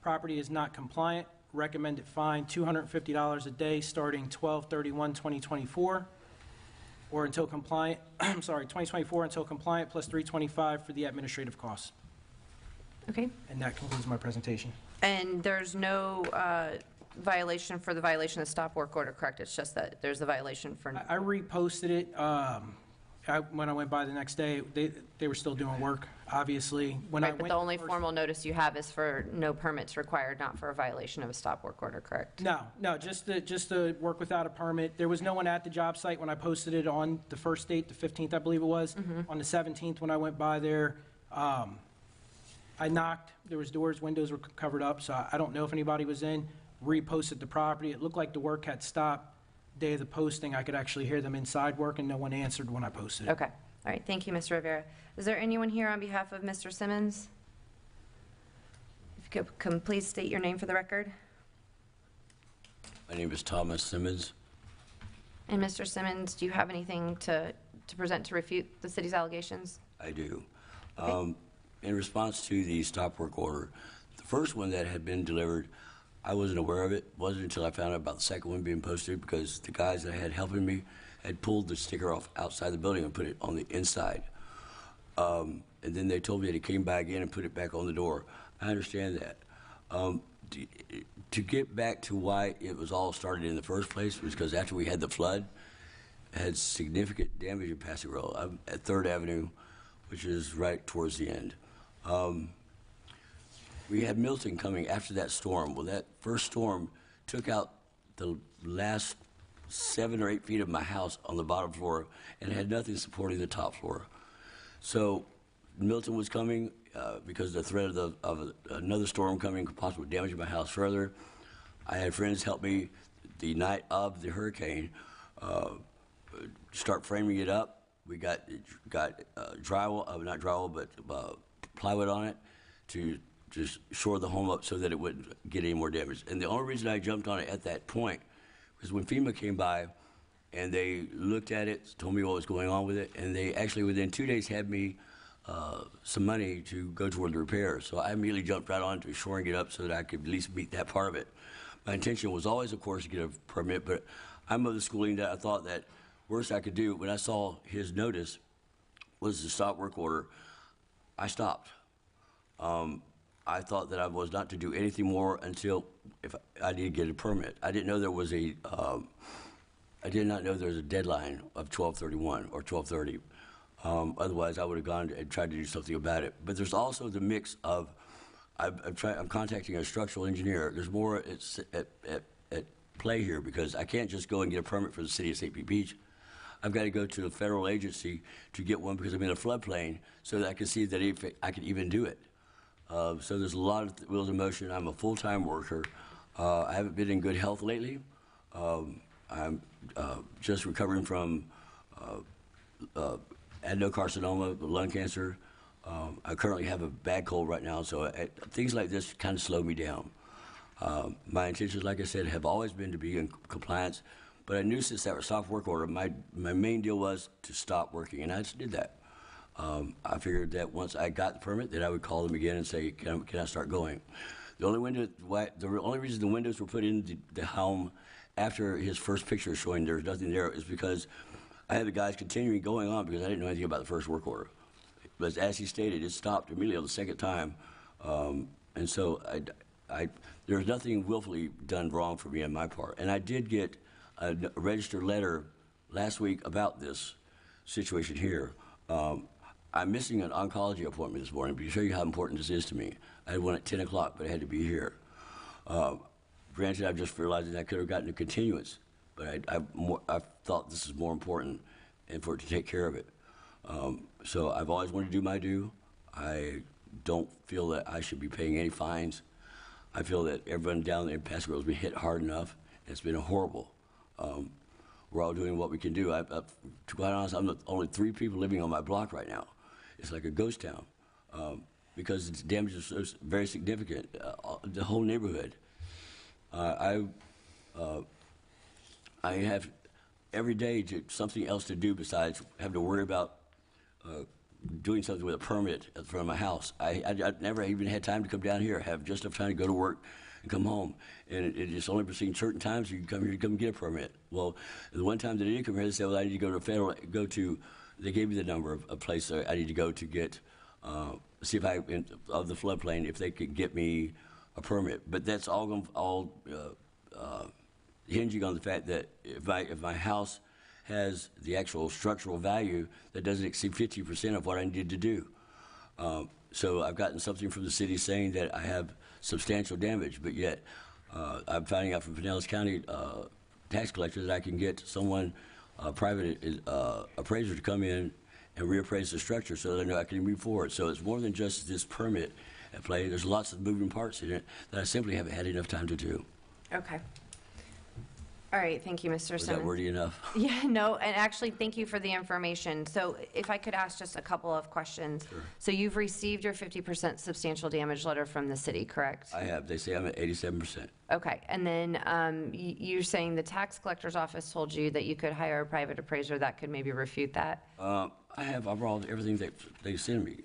Property is not compliant. Recommended fine, $250 a day, starting 12/31/2024, or until compliant, 2024 until compliant, plus $325 for the administrative costs. Okay, And that concludes my presentation. and there's no violation for the violation of stop work order, correct? It's just that there's a violation for, I reposted it, when I went by the next day, they were still doing work, obviously. When I right, but went the only first- formal notice you have is for no permits required, not for a violation of a stop work order, correct? No, just to work without a permit. There was no one at the job site when I posted it on the first date, the 15th, I believe it was. On the 17th, when I went by there, I knocked, there was doors, windows were covered up, so I don't know if anybody was in. Reposted the property. It looked like the work had stopped. Day of the posting, I could actually hear them inside work, and no one answered when I posted it. Okay, all right, thank you, Mr. Rivera. Is there anyone here on behalf of Mr. Simmons? If you could please state your name for the record. My name is Thomas Simmons. And Mr. Simmons, do you have anything to present to refute the city's allegations? I do. Okay. In response to the stop work order, the first one that had been delivered, I wasn't aware of it. It wasn't until I found out about the second one being posted because the guys that I had helping me had pulled the sticker off outside the building and put it on the inside. And then they told me that he came back in and put it back on the door. I understand that. To get back to why it was all started in the first place was because after we had the flood, it had significant damage in Passing Road. I'm at 3rd Avenue, which is right towards the end. We had Milton coming after that storm. Well, that first storm took out the last 7 or 8 feet of my house on the bottom floor and had nothing supporting the top floor. So Milton was coming because the threat of another storm coming could possibly damage my house further. I had friends help me the night of the hurricane start framing it up. We got drywall, not drywall, but plywood on it to just shore the home up so that it wouldn't get any more damage. And the only reason I jumped on it at that point was when FEMA came by and they looked at it, told me what was going on with it, and they actually within 2 days had me some money to go toward the repairs. So I immediately jumped right on to shoring it up so that I could at least meet that part of it. My intention was always, of course, to get a permit, but I'm of the schooling that I thought that worst I could do when I saw his notice was the stop work order. I stopped. I thought that I was not to do anything more until if I did get a permit. I didn't know there was a, I did not know there was a deadline of 12/31 or 12/30. Otherwise, I would have gone and tried to do something about it. But there's also the mix of, I'm contacting a structural engineer. There's more at play here because I can't just go and get a permit for the city of St. Pete Beach. I've got to go to a federal agency to get one because I'm in a floodplain so that I can see that if I can even do it. So there's a lot of wheels in motion. I'm a full-time worker. I haven't been in good health lately. I'm just recovering from adenocarcinoma, lung cancer. I currently have a bad cold right now, so things like this kind of slow me down. My intentions, like I said, have always been to be in compliance, but I knew since that stop work order, my main deal was to stop working, and I just did that. I figured that once I got the permit, that I would call them again and say, can I start going? The only reason the windows were put in the home after his first picture showing there's nothing there is because I had the guys continuing going on because I didn't know anything about the first work order. But as he stated, it stopped immediately on the second time. And so there's nothing willfully done wrong for me on my part. And I did get a registered letter last week about this situation here. I'm missing an oncology appointment this morning, but to show you how important this is to me. I had one at 10 o'clock, but I had to be here. Granted, I'm just realizing I could have gotten a continuance, but I thought this is more important and for it to take care of it. So I've always wanted to do my due. I don't feel that I should be paying any fines. I feel that everyone down there in Passing Road has been hit hard enough. It's been horrible. We're all doing what we can do. To be quite honest, I'm the only 3 people living on my block right now. It's like a ghost town because its damage is so very significant. The whole neighborhood. I have every day something else to do besides having to worry about doing something with a permit at the front of my house. I never even had time to come down here. I have just enough time to go to work and come home. And it's only between certain times you can come here to come get a permit. Well, the one time that I did come here, they said, well, I need to go to they gave me the number of places I need to go to get, see if of the floodplain, if they could get me a permit. But that's all hinging on the fact that if my house has the actual structural value that doesn't exceed 50% of what I needed to do. So I've gotten something from the city saying that I have substantial damage, but yet I'm finding out from Pinellas County tax collector that I can get someone, a private appraiser to come in and reappraise the structure so that I know I can move forward. So it's more than just this permit at play. There's lots of moving parts in it that I simply haven't had enough time to do. Okay. All right, thank you, Mr. Was that Simmons. wordy enough? Yeah, no, and actually, thank you for the information. So if I could ask just a couple of questions. Sure. So you've received your 50% substantial damage letter from the city, correct? I have. They say I'm at 87%. Okay, and then you're saying the tax collector's office told you that you could hire a private appraiser that could maybe refute that? I brought everything they send me.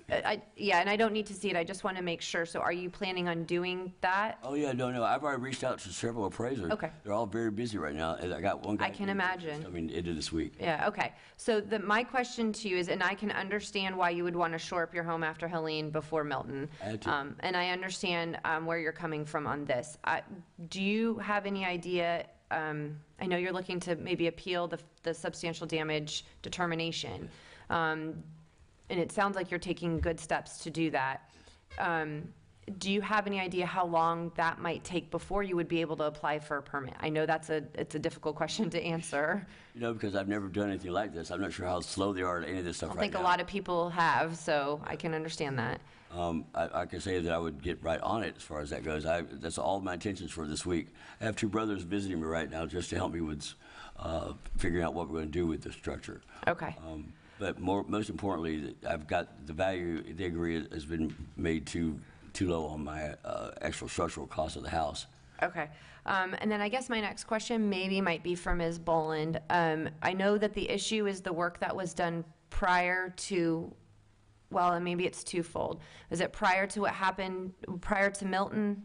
Yeah, and I don't need to see it, I just want to make sure. So are you planning on doing that? Oh, yeah, no, I've already reached out to several appraisers. Okay. They're all very busy right now, and I got one guy. I can imagine. Coming into this week. Yeah, okay. So my question to you is, and I can understand why you would want to shore up your home after Helene before Milton. I had to. And I understand where you're coming from on this. Do you have any idea, I know you're looking to maybe appeal the substantial damage determination. And it sounds like you're taking good steps to do that. Do you have any idea how long that might take before you would be able to apply for a permit? I know it's a difficult question to answer. You know, because I've never done anything like this. I'm not sure how slow they are at any of this stuff right now. I think a lot of people have, so I can understand that. I can say that I would get right on it as far as that goes. That's all my intentions for this week. I have two brothers visiting me right now just to help me with figuring out what we're going to do with the structure. Okay. But most importantly, I've got the value, they agree, has been made too low on my actual structural cost of the house. Okay. And then I guess my next question might be for Ms. Boland. I know that the issue is the work that was done prior to, well, and maybe it's twofold. Is it prior to what happened, prior to Milton?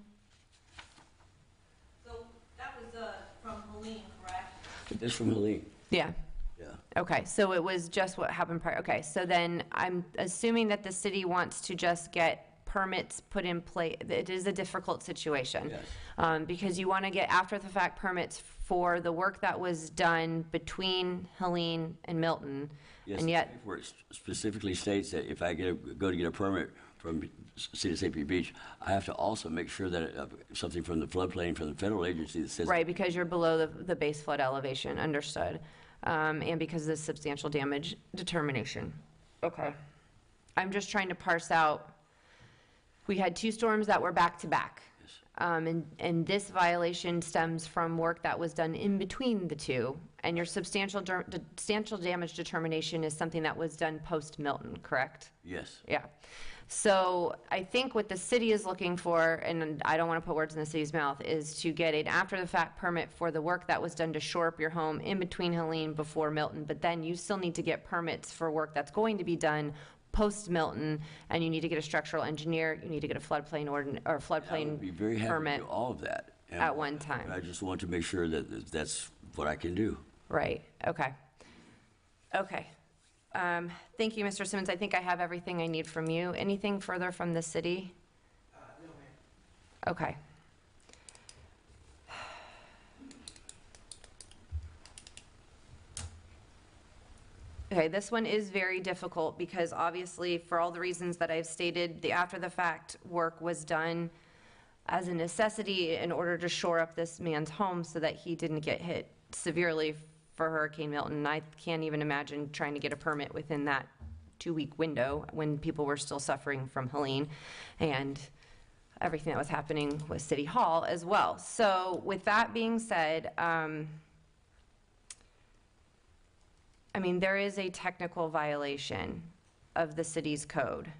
So that was from Helene, correct? It's from Helene. Yeah. Yeah. Okay, so it was just what happened prior. Okay, so then I'm assuming that the city wants to just get permits put in place. It is a difficult situation. Yes. Because you want to get after-the-fact permits for the work that was done between Helene and Milton. Yes, And yet, where it specifically states that if I go to get a permit from City of St. Pete Beach, I have to also make sure that something from the floodplain from the federal agency that says. right, because you're below the base flood elevation, understood. And because of the substantial damage determination. Okay. I'm just trying to parse out, we had two storms that were back-to-back. And this violation stems from work that was done in between the two. And your substantial damage determination is something that was done post-Milton, correct? Yes. Yeah. So I think what the city is looking for, and I don't want to put words in the city's mouth, is to get an after-the-fact permit for the work that was done to shore up your home in between Helene before Milton. But then you still need to get permits for work that's going to be done post-Milton, and you need to get a structural engineer, you need to get a floodplain I would be very happy to permit do all of that. And at one time. I just want to make sure that that's what I can do. Right, okay. Okay. Thank you, Mr. Simmons. I think I have everything I need from you. Anything further from the city? No, ma'am. Okay. Okay, this one is very difficult because obviously, for all the reasons that I've stated, the after-the-fact work was done as a necessity in order to shore up this man's home so that he didn't get hit severely for Hurricane Milton. I can't even imagine trying to get a permit within that 2-week window when people were still suffering from Helene and everything that was happening with City Hall as well. So with that being said, I mean, there is a technical violation of the city's code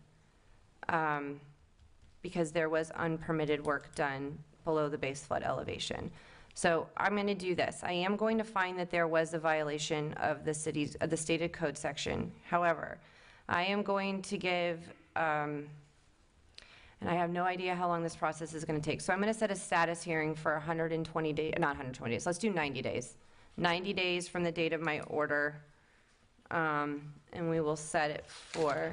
because there was unpermitted work done below the base flood elevation. So I'm going to do this. I am going to find that there was a violation of the stated code section. However, I am going to give, and I have no idea how long this process is going to take. So I'm going to set a status hearing for 120 days, not 120 days, let's do 90 days. 90 days from the date of my order. And we will set it for,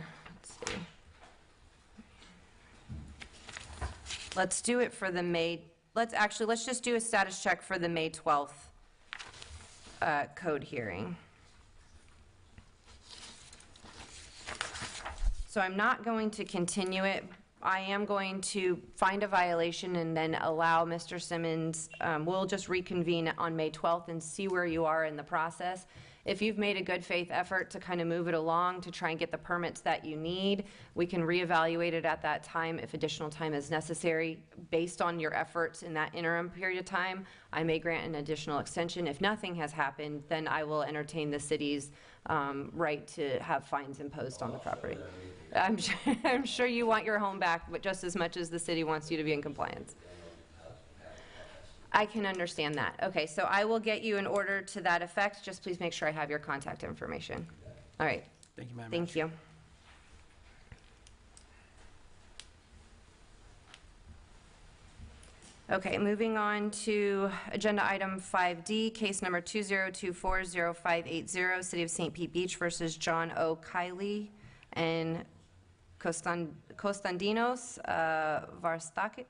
let's do it for the May, let's just do a status check for the May 12th code hearing. So I'm not going to continue it. I am going to find a violation and then allow Mr. Simmons, we'll just reconvene on May 12th and see where you are in the process. If you've made a good faith effort to kind of move it along to try and get the permits that you need, we can reevaluate it at that time if additional time is necessary. Based on your efforts in that interim period of time, I may grant an additional extension. If nothing has happened, then I will entertain the city's right to have fines imposed on the property. I'm sure you want your home back, but just as much as the city wants you to be in compliance. I can understand that. Okay, so I will get you an order to that effect. Just please make sure I have your contact information. All right. Thank you, Madam Thank you. Okay, moving on to agenda item 5D, case number 20240580, City of St. Pete Beach versus John O. Kiley and Kostandinos Varstakis.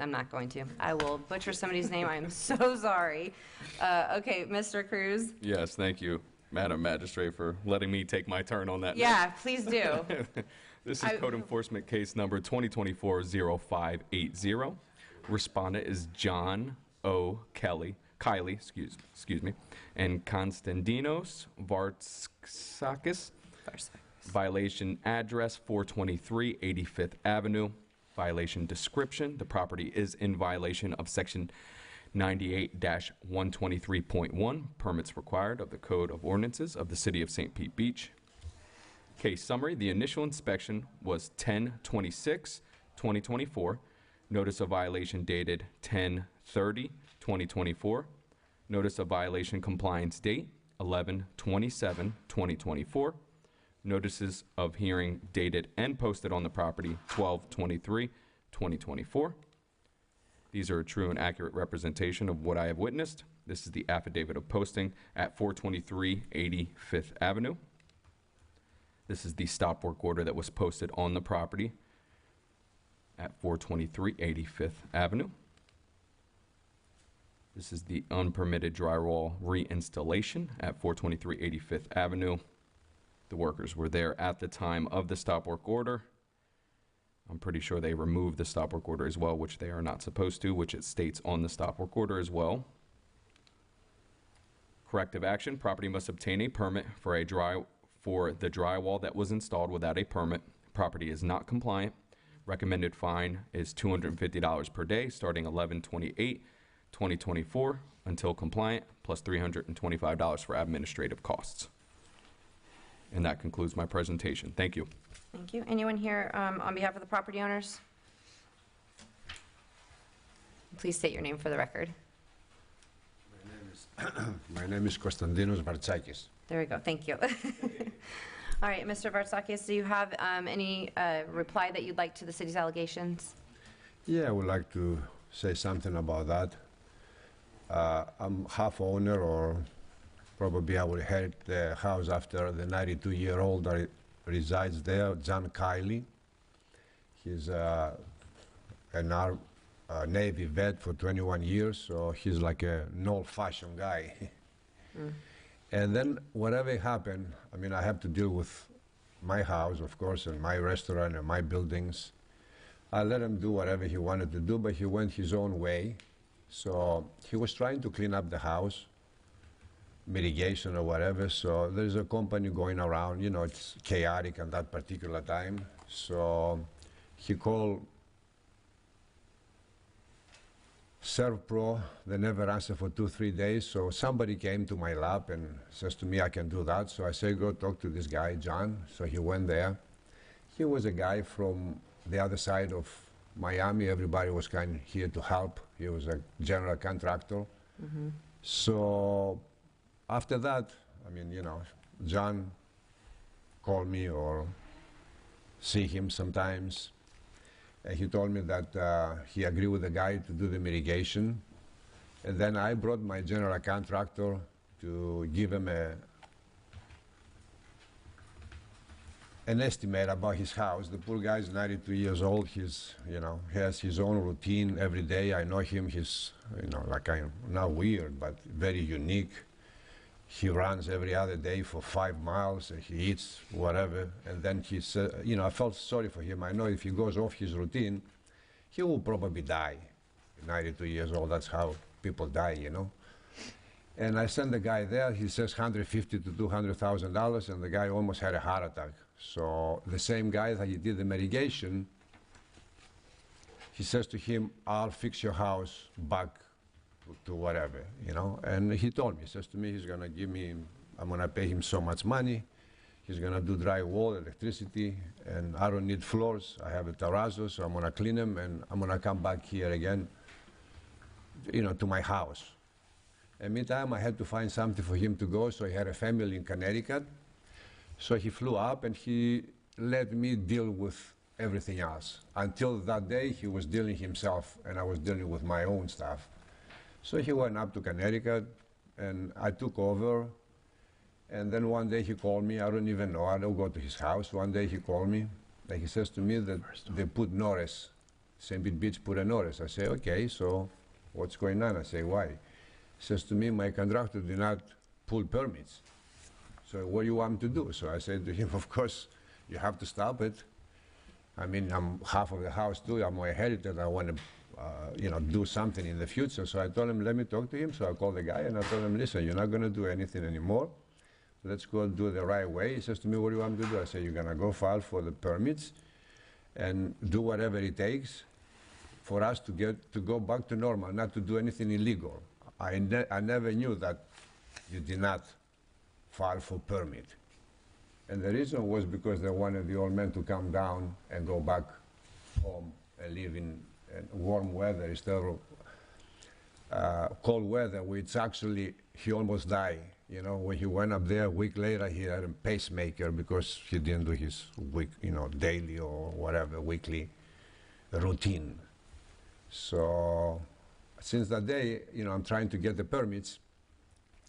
I'm not going to. I will butcher somebody's name. I'm so sorry. Okay, Mr. Cruz. Yes, thank you, Madam Magistrate, for letting me take my turn on that. Yeah, please do. This is code enforcement case number 2024-0580. Respondent is John O. Kiley, excuse me, and Konstantinos Varstakis. Violation address 423 85th Avenue. Violation description: the property is in violation of section 98-123.1, permits required of the Code of Ordinances of the City of St. Pete Beach. Case summary: the initial inspection was 10/26/2024. Notice of violation dated 10/30/2024. Notice of violation compliance date 11/27/2024. Notices of hearing dated and posted on the property 12/23/2024. These are a true and accurate representation of what I have witnessed. This is the affidavit of posting at 423 85th Avenue. This is the stop work order that was posted on the property at 423 85th Avenue. This is the unpermitted drywall reinstallation at 423 85th Avenue. The workers were there at the time of the stop work order. I'm pretty sure they removed the stop work order as well, which they are not supposed to, which it states on the stop work order as well. Corrective action: property must obtain a permit for the drywall that was installed without a permit. Property is not compliant. Recommended fine is $250 per day starting 11/28/2024 until compliant, plus $325 for administrative costs. And that concludes my presentation. Thank you. Thank you. Anyone here on behalf of the property owners? Please state your name for the record. My name is Konstantinos Varstakis. There we go. Thank you. All right, Mr. Varstakis, do you have any reply that you'd like to the city's allegations? Yeah, I would like to say something about that. I'm half owner, or probably I will inherit the house after the 92-year-old that resides there, John Kiley. He's a Navy vet for 21 years, so he's like an old-fashioned guy. And then whatever happened, I mean, I have to deal with my house, of course, and my restaurant and my buildings. I let him do whatever he wanted to do, but he went his own way. So he was trying to clean up the house, mitigation or whatever. So there's a company going around, you know, it's chaotic at that particular time. So he called ServPro. They never answer for 2-3 days. So somebody came to my lap and says to me, I can do that. So I say, go talk to this guy, John. So he went there. He was a guy from the other side of Miami. Everybody was kind of here to help. He was a general contractor. So after that, I mean, you know, John called me or see him sometimes. And he told me that he agreed with the guy to do the mitigation. And then I brought my general contractor to give him an estimate about his house. The poor guy is 92 years old. He's, you know, he has his own routine every day. I know him. He's, you know, like I'm not weird, but very unique. He runs every other day for 5 miles, and he eats whatever. And then he said, you know, I felt sorry for him. I know if he goes off his routine, he will probably die. 92 years old, that's how people die, you know. And I sent the guy there, he says $150,000 to $200,000, and the guy almost had a heart attack. So the same guy that he did the mitigation, he says to him, I'll fix your house back to whatever, you know? And he told me, he says to me, he's gonna give me, I'm gonna pay him so much money, he's gonna do drywall, electricity, and I don't need floors. I have a terrazzo, so I'm gonna clean them, and I'm gonna come back here again, you know, to my house. And meantime, I had to find something for him to go, so he had a family in Connecticut. So he flew up, and he let me deal with everything else. Until that day, he was dealing himself, and I was dealing with my own stuff. So he went up to Connecticut, and I took over. And then one day he called me, I don't even know, I don't go to his house. One day he called me, and he says to me that they put notice, St. Pete Beach put a notice. I say, okay, so what's going on? I say, why? He says to me, my contractor did not pull permits. So what do you want me to do? So I said to him, of course, you have to stop it. I mean, I'm half of the house too, I'm a heritage, I want to you know, do something in the future. So I told him, let me talk to him. So I called the guy and I told him, listen, you're not gonna do anything anymore. Let's go do it the right way. He says to me, what do you want me to do? I say, you're gonna go file for the permits and do whatever it takes for us to go back to normal, not to do anything illegal. I never knew that you did not file for permit. And the reason was because they wanted the old man to come down and go back home and live in warm weather instead of cold weather, which actually he almost died. You know, when he went up there a week later, he had a pacemaker because he didn't do his daily or whatever, weekly routine. So since that day, you know, I'm trying to get the permits,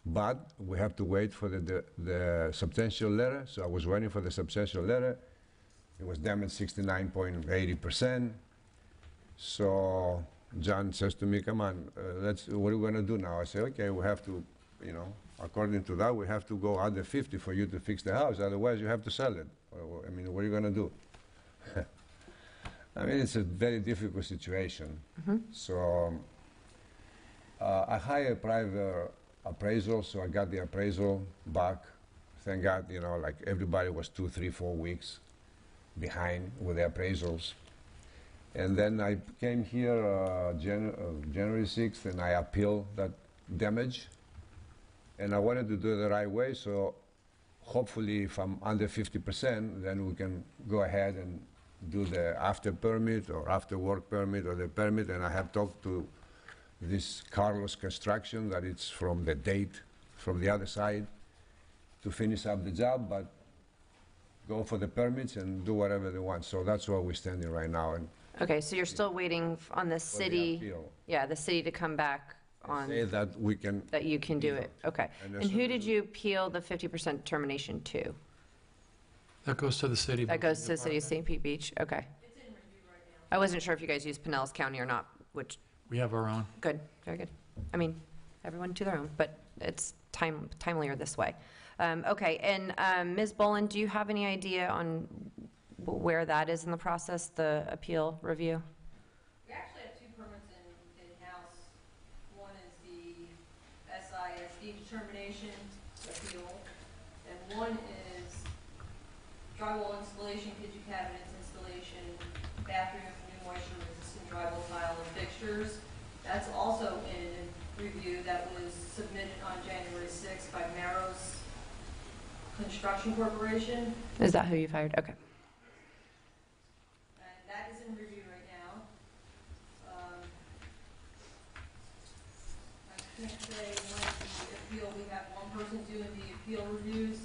but we have to wait for the substantial letter. So I was waiting for the substantial letter. It was damaged 69.80%. So John says to me, come on, what are we gonna do now? I say, okay, we have to, you know, according to that, we have to go under 50 for you to fix the house. Otherwise, you have to sell it. I mean, what are you gonna do? I mean, it's a very difficult situation. So I hired a private appraisal, so I got the appraisal back. Thank God, you know, like everybody was 2, 3, 4 weeks behind with the appraisals. And then I came here January 6th, and I appealed that damage. And I wanted to do it the right way, so hopefully if I'm under 50%, then we can go ahead and do the after permit or after work permit or the permit. And I have talked to this Carlos Construction, that it's from the date from the other side to finish up the job, but go for the permits and do whatever they want. So that's where we're standing right now. And Okay, so you're still waiting on the city, appeal. yeah, the city to come back on, say that we can, that you can do it, okay. And And as who soon did you appeal the 50% termination to? That goes to the city. That goes to the city of St. Pete Beach, okay. I wasn't sure if you guys use Pinellas County or not, which, We have our own. good, very good. I mean, everyone to their own, but it's timelier this way. Okay, and Ms. Bolin, do you have any idea on where that is in the process, the appeal review? We actually have two permits in-house. One is the SISD determination appeal, and one is drywall installation, kitchen cabinets installation, bathroom, new moisture-resistant drywall tile and fixtures. That's also in review. That was submitted on January 6th by Marrow's Construction Corporation. Is that who you've hired? Okay. And that is in review right now. I can't say when the appeal, we have one person doing the appeal reviews.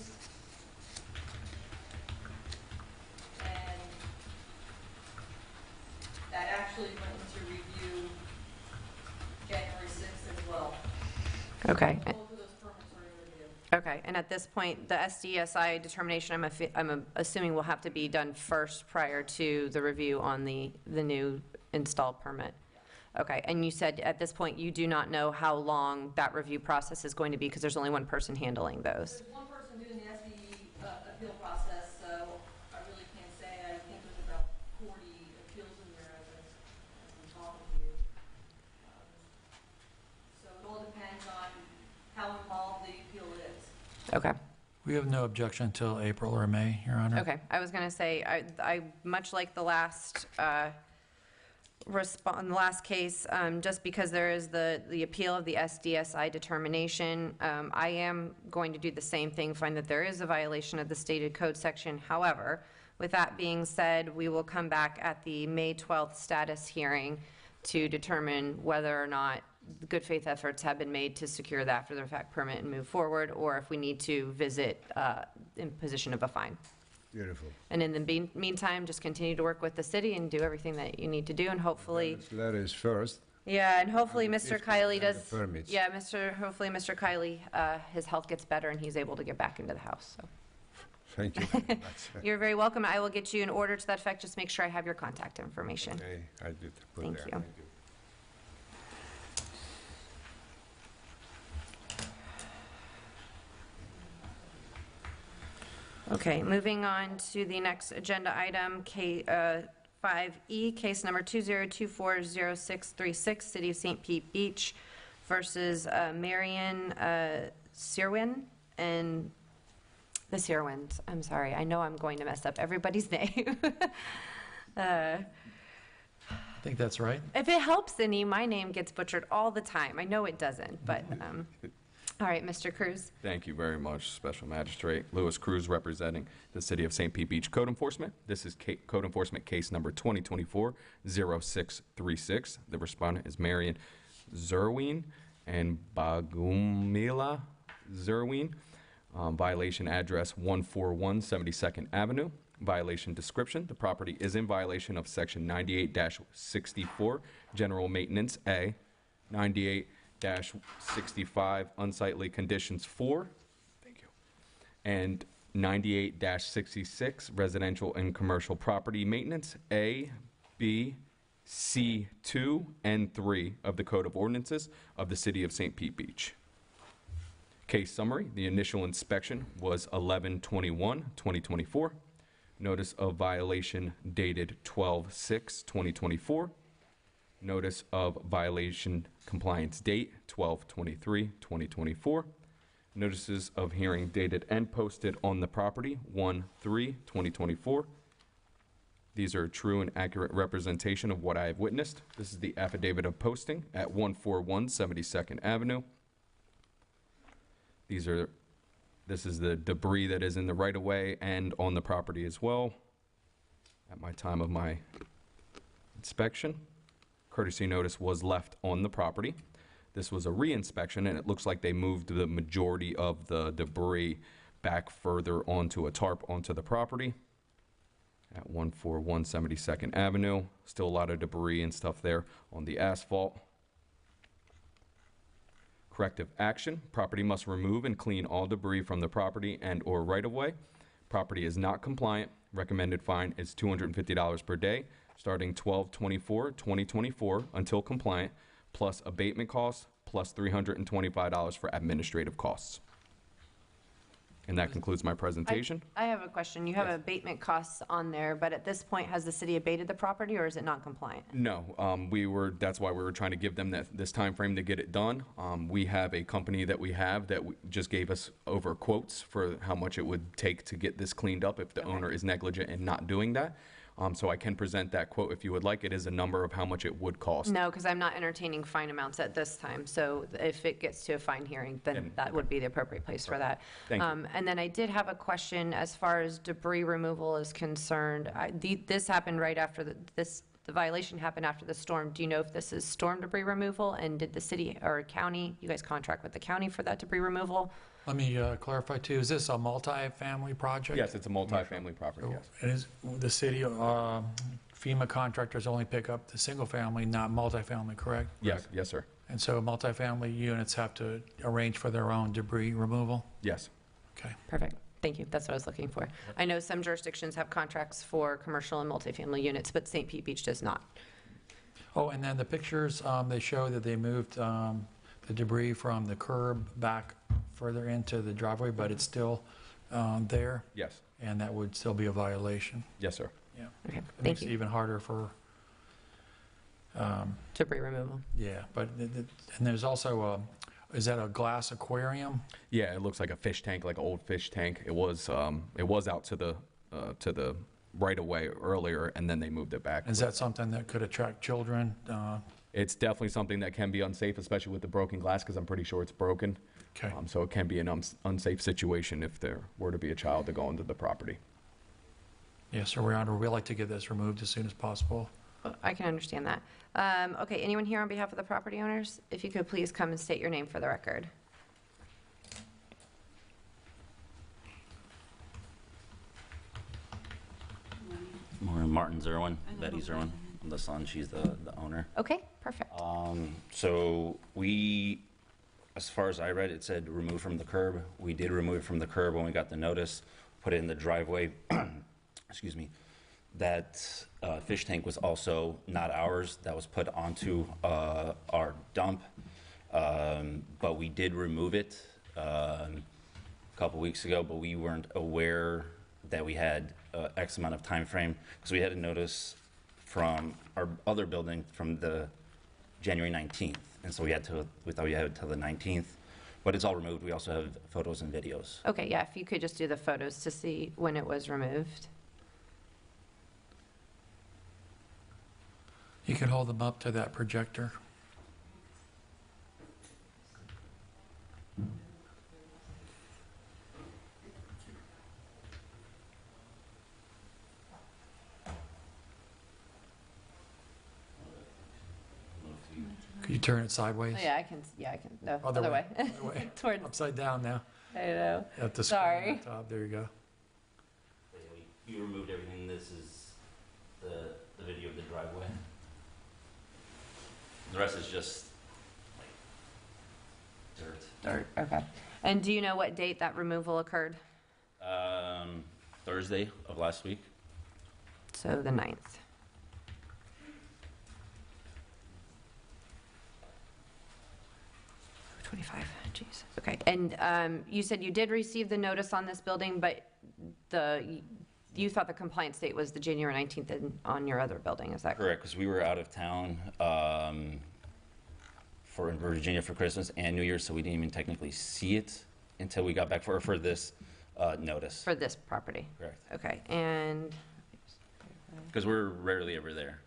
And that actually went into review January 6th as well. Okay. Both of those permits are in review. Okay, and at this point, the SDSI determination, I'm assuming will have to be done first prior to the review on the new install permit? Okay, and you said at this point, you do not know how long that review process is going to be, because there's only one person handling those? There's one person doing the SDE appeal process, so I really can't say. I think there's about 40 appeals in there as I'm talking to you. So it all depends on how Okay. We have no objection until April or May, Your Honor. Okay, I was gonna say, I much like the last, the last case, just because there is the appeal of the SDSI determination, I am going to do the same thing, find that there is a violation of the stated code section. However, with that being said, we will come back at the May 12th status hearing to determine whether or not good faith efforts have been made to secure the after-the-fact permit and move forward, or if we need to visit imposition of a fine. Beautiful. And in the meantime, just continue to work with the city and do everything that you need to do, and hopefully, This letter is first. yeah, and hopefully And the Mr. 50 Kiley and the does, permits. yeah, hopefully Mr. Kiley, his health gets better and he's able to get back into the house, so. Thank you very much. You're very welcome. I will get you an order to that effect. Just make sure I have your contact information. Okay, I did put Thank there. you. Okay, moving on to the next agenda item, 5E, case number 20240636, City of St. Pete Beach versus Marion Sirwin and the Sirwins. I'm sorry, I know I'm going to mess up everybody's name. I think that's right. If it helps any, my name gets butchered all the time. I know it doesn't, but, all right, Mr. Cruz. Thank you very much, Special Magistrate Louis Cruz, representing the City of St. Pete Beach Code Enforcement. This is Code Enforcement case number 2024-0636. The respondent is Marion Zerwin and Bagumila Zerwin. Violation address 141 72nd Avenue. Violation description: the property is in violation of Section 98-64, General Maintenance A, 98-65, Unsightly Conditions 4, thank you, and 98-66, Residential and Commercial Property Maintenance A, B, C 2, and 3 of the Code of Ordinances of the City of St. Pete Beach. Case summary: the initial inspection was 11/21/2024. Notice of violation dated 12/6/2024. Notice of violation compliance date 12/23/2024. Notices of hearing dated and posted on the property 1/3/2024. These are true and accurate representation of what I have witnessed. This is the affidavit of posting at 141 72nd Avenue. This is the debris that is in the right-of-way and on the property as well. At my time of my inspection, courtesy notice was left on the property. This was a re-inspection, and it looks like they moved the majority of the debris back further onto a tarp onto the property at 141 72nd Avenue. Still a lot of debris and stuff there on the asphalt. Corrective action: property must remove and clean all debris from the property and or right-of-way. Property is not compliant. Recommended fine is $250 per day, starting 12/24/2024 until compliant, plus abatement costs, plus $325 for administrative costs. And that concludes my presentation. I have a question. You have abatement costs on there, but at this point, has the city abated the property, or is it not compliant? No, that's why we were trying to give them this time frame to get it done. We have a company that just gave us over quotes for how much it would take to get this cleaned up if the owner is negligent in not doing that. So I can present that quote if you would like. It is a number of how much it would cost. No, because I'm not entertaining fine amounts at this time. So if it gets to a fine hearing, then that would be the appropriate place for that. Thank you. And then I did have a question as far as debris removal is concerned. This happened right after the violation happened after the storm. Do you know if this is storm debris removal? And did the city or county, you guys contract with the county for that debris removal? Let me clarify too, is this a multi-family project? Yes, it's a multi-family property, yes. It is, the city, FEMA contractors only pick up the single-family, not multi-family, correct? Yes, yes, sir. And so multi-family units have to arrange for their own debris removal? Yes. Okay. Perfect. Thank you. That's what I was looking for. I know some jurisdictions have contracts for commercial and multifamily units, but St. Pete Beach does not. Oh, and then the pictures, they show that they moved the debris from the curb back further into the driveway, but it's still there? Yes. And that would still be a violation? Yes, sir. Yeah. Okay, It thank makes it you. even harder for, Debris removal. yeah, but, and there's also Is that a glass aquarium? Yeah, it looks like a fish tank, like an old fish tank. It was out to the right of way earlier, and then they moved it back. Is that something that could attract children? It's definitely something that can be unsafe, especially with the broken glass, because I'm pretty sure it's broken. Okay. So it can be an unsafe situation if there were to be a child to go into the property. Yes, Your Honor, we'd like to get this removed as soon as possible. I can understand that. Okay, anyone here on behalf of the property owners? If you could please come and state your name for the record. Martin Zerwin, Betty Zerwin. I'm the son, she's the owner. Okay, perfect. So we, as far as I read, it said remove from the curb. We did remove it from the curb when we got the notice, put it in the driveway. Excuse me. That fish tank was also not ours. That was put onto our dump. But we did remove it a couple weeks ago, but we weren't aware that we had X amount of time frame, because we had a notice from our other building from the January 19th. And so we thought we had it till the 19th, but it's all removed. We also have photos and videos. Okay, yeah, if you could just do the photos to see when it was removed. You can hold them up to that projector. Could you turn it sideways? Oh, yeah, I can, no, Other way, way. other way. Towards, Upside down now. I know. At the screen Sorry. at the top, there you go. We removed everything. This is the video of the driveway. The rest is just like dirt. Dirt, okay. And do you know what date that removal occurred? Thursday of last week. So the 9th. 25, jeez. Okay, and you said you did receive the notice on this building, but you thought the compliance date was the January 19th on your other building, is that correct? Correct, because we were out of town for Virginia for Christmas and New Year's, so we didn't even technically see it until we got back for this notice. For this property? Correct. Okay, and, Because we're rarely ever there.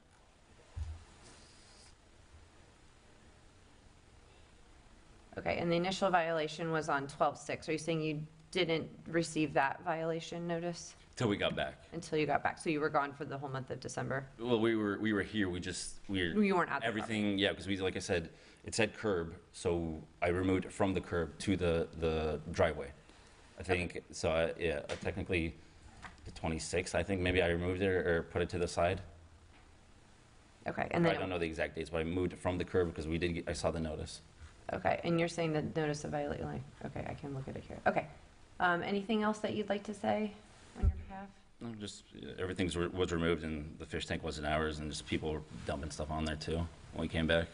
okay, and the initial violation was on 12/6. Are you saying you didn't receive that violation notice Till we got back. until you got back? So you were gone for the whole month of December? Well, we were here. You weren't at the everything. Yeah, because like I said, it said curb, so I removed it from the curb to the driveway. I think so. Yeah, technically, the 26th. I think maybe I removed it or put it to the side. Okay, and then, I don't know the exact dates, but I moved it from the curb because I saw the notice. okay, and you're saying the notice of violation, okay, I can look at it here. Okay. Anything else that you'd like to say on your behalf? No, just everything was removed, and the fish tank wasn't ours, and just people were dumping stuff on there too when we came back.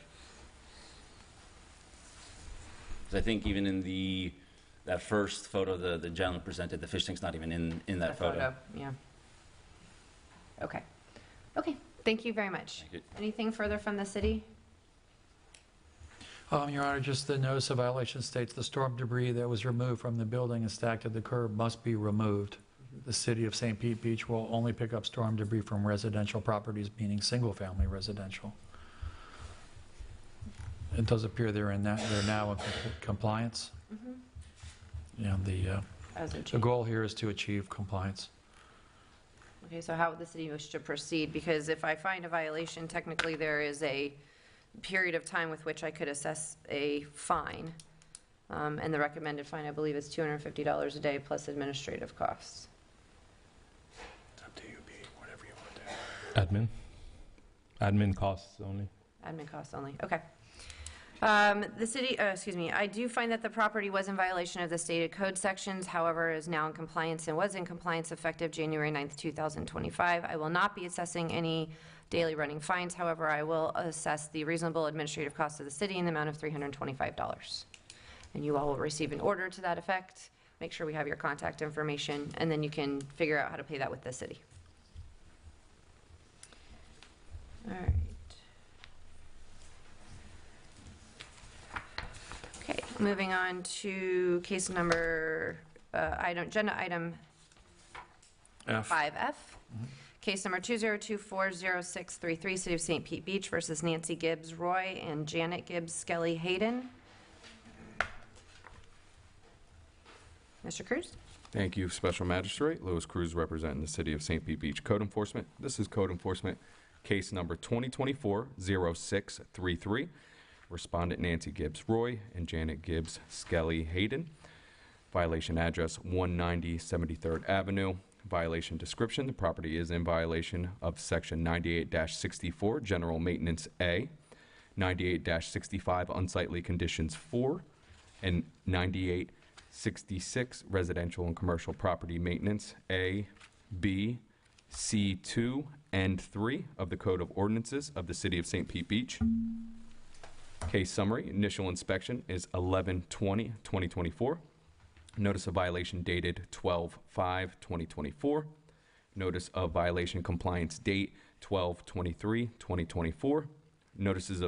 'Cause I think even in that first photo the gentleman presented, the fish tank's not even in that The photo. Yeah. Okay. Okay, thank you very much. Thank you. Anything further from the city? Your Honor, just the notice of violation states the storm debris that was removed from the building and stacked at the curb must be removed. The city of St. Pete Beach will only pick up storm debris from residential properties, meaning single-family residential. It does appear they're now in compliance. And As a the change. goal here is to achieve compliance. Okay, so how would the city wish to proceed? Because if I find a violation, technically there is a period of time with which I could assess a fine. And the recommended fine, I believe, is $250 a day plus administrative costs. It's up to you, Pete, whatever you want to do. Admin costs only. Admin costs only, okay. The city, excuse me, I do find that the property was in violation of the stated code sections, however, is now in compliance and was in compliance effective January 9th, 2025. I will not be assessing any daily running fines, however, I will assess the reasonable administrative costs of the city in the amount of $325. And you all will receive an order to that effect. Make sure we have your contact information, and then you can figure out how to pay that with the city. All right. Okay, Moving on to case number, agenda item F. 5F. Case number 2024063, City of St. Pete Beach versus Nancy Gibbs Roy and Janet Gibbs Skelly Hayden. Mr. Cruz? Thank you, Special Magistrate. Louis Cruz representing the City of St. Pete Beach Code Enforcement. This is Code Enforcement Case Number 2024-0633. Respondent Nancy Gibbs Roy and Janet Gibbs Skelly Hayden. Violation address 190 73rd Avenue. Violation description: the property is in violation of Section 98-64, General Maintenance A, 98-65, Unsightly Conditions 4, and 98-66, Residential and Commercial Property Maintenance A, B, C 2, and 3 of the Code of Ordinances of the City of St. Pete Beach. Case summary: initial inspection is 11/20/2024. Notice of violation dated 12/5/2024. Notice of violation compliance date 12/23/2024. Notices of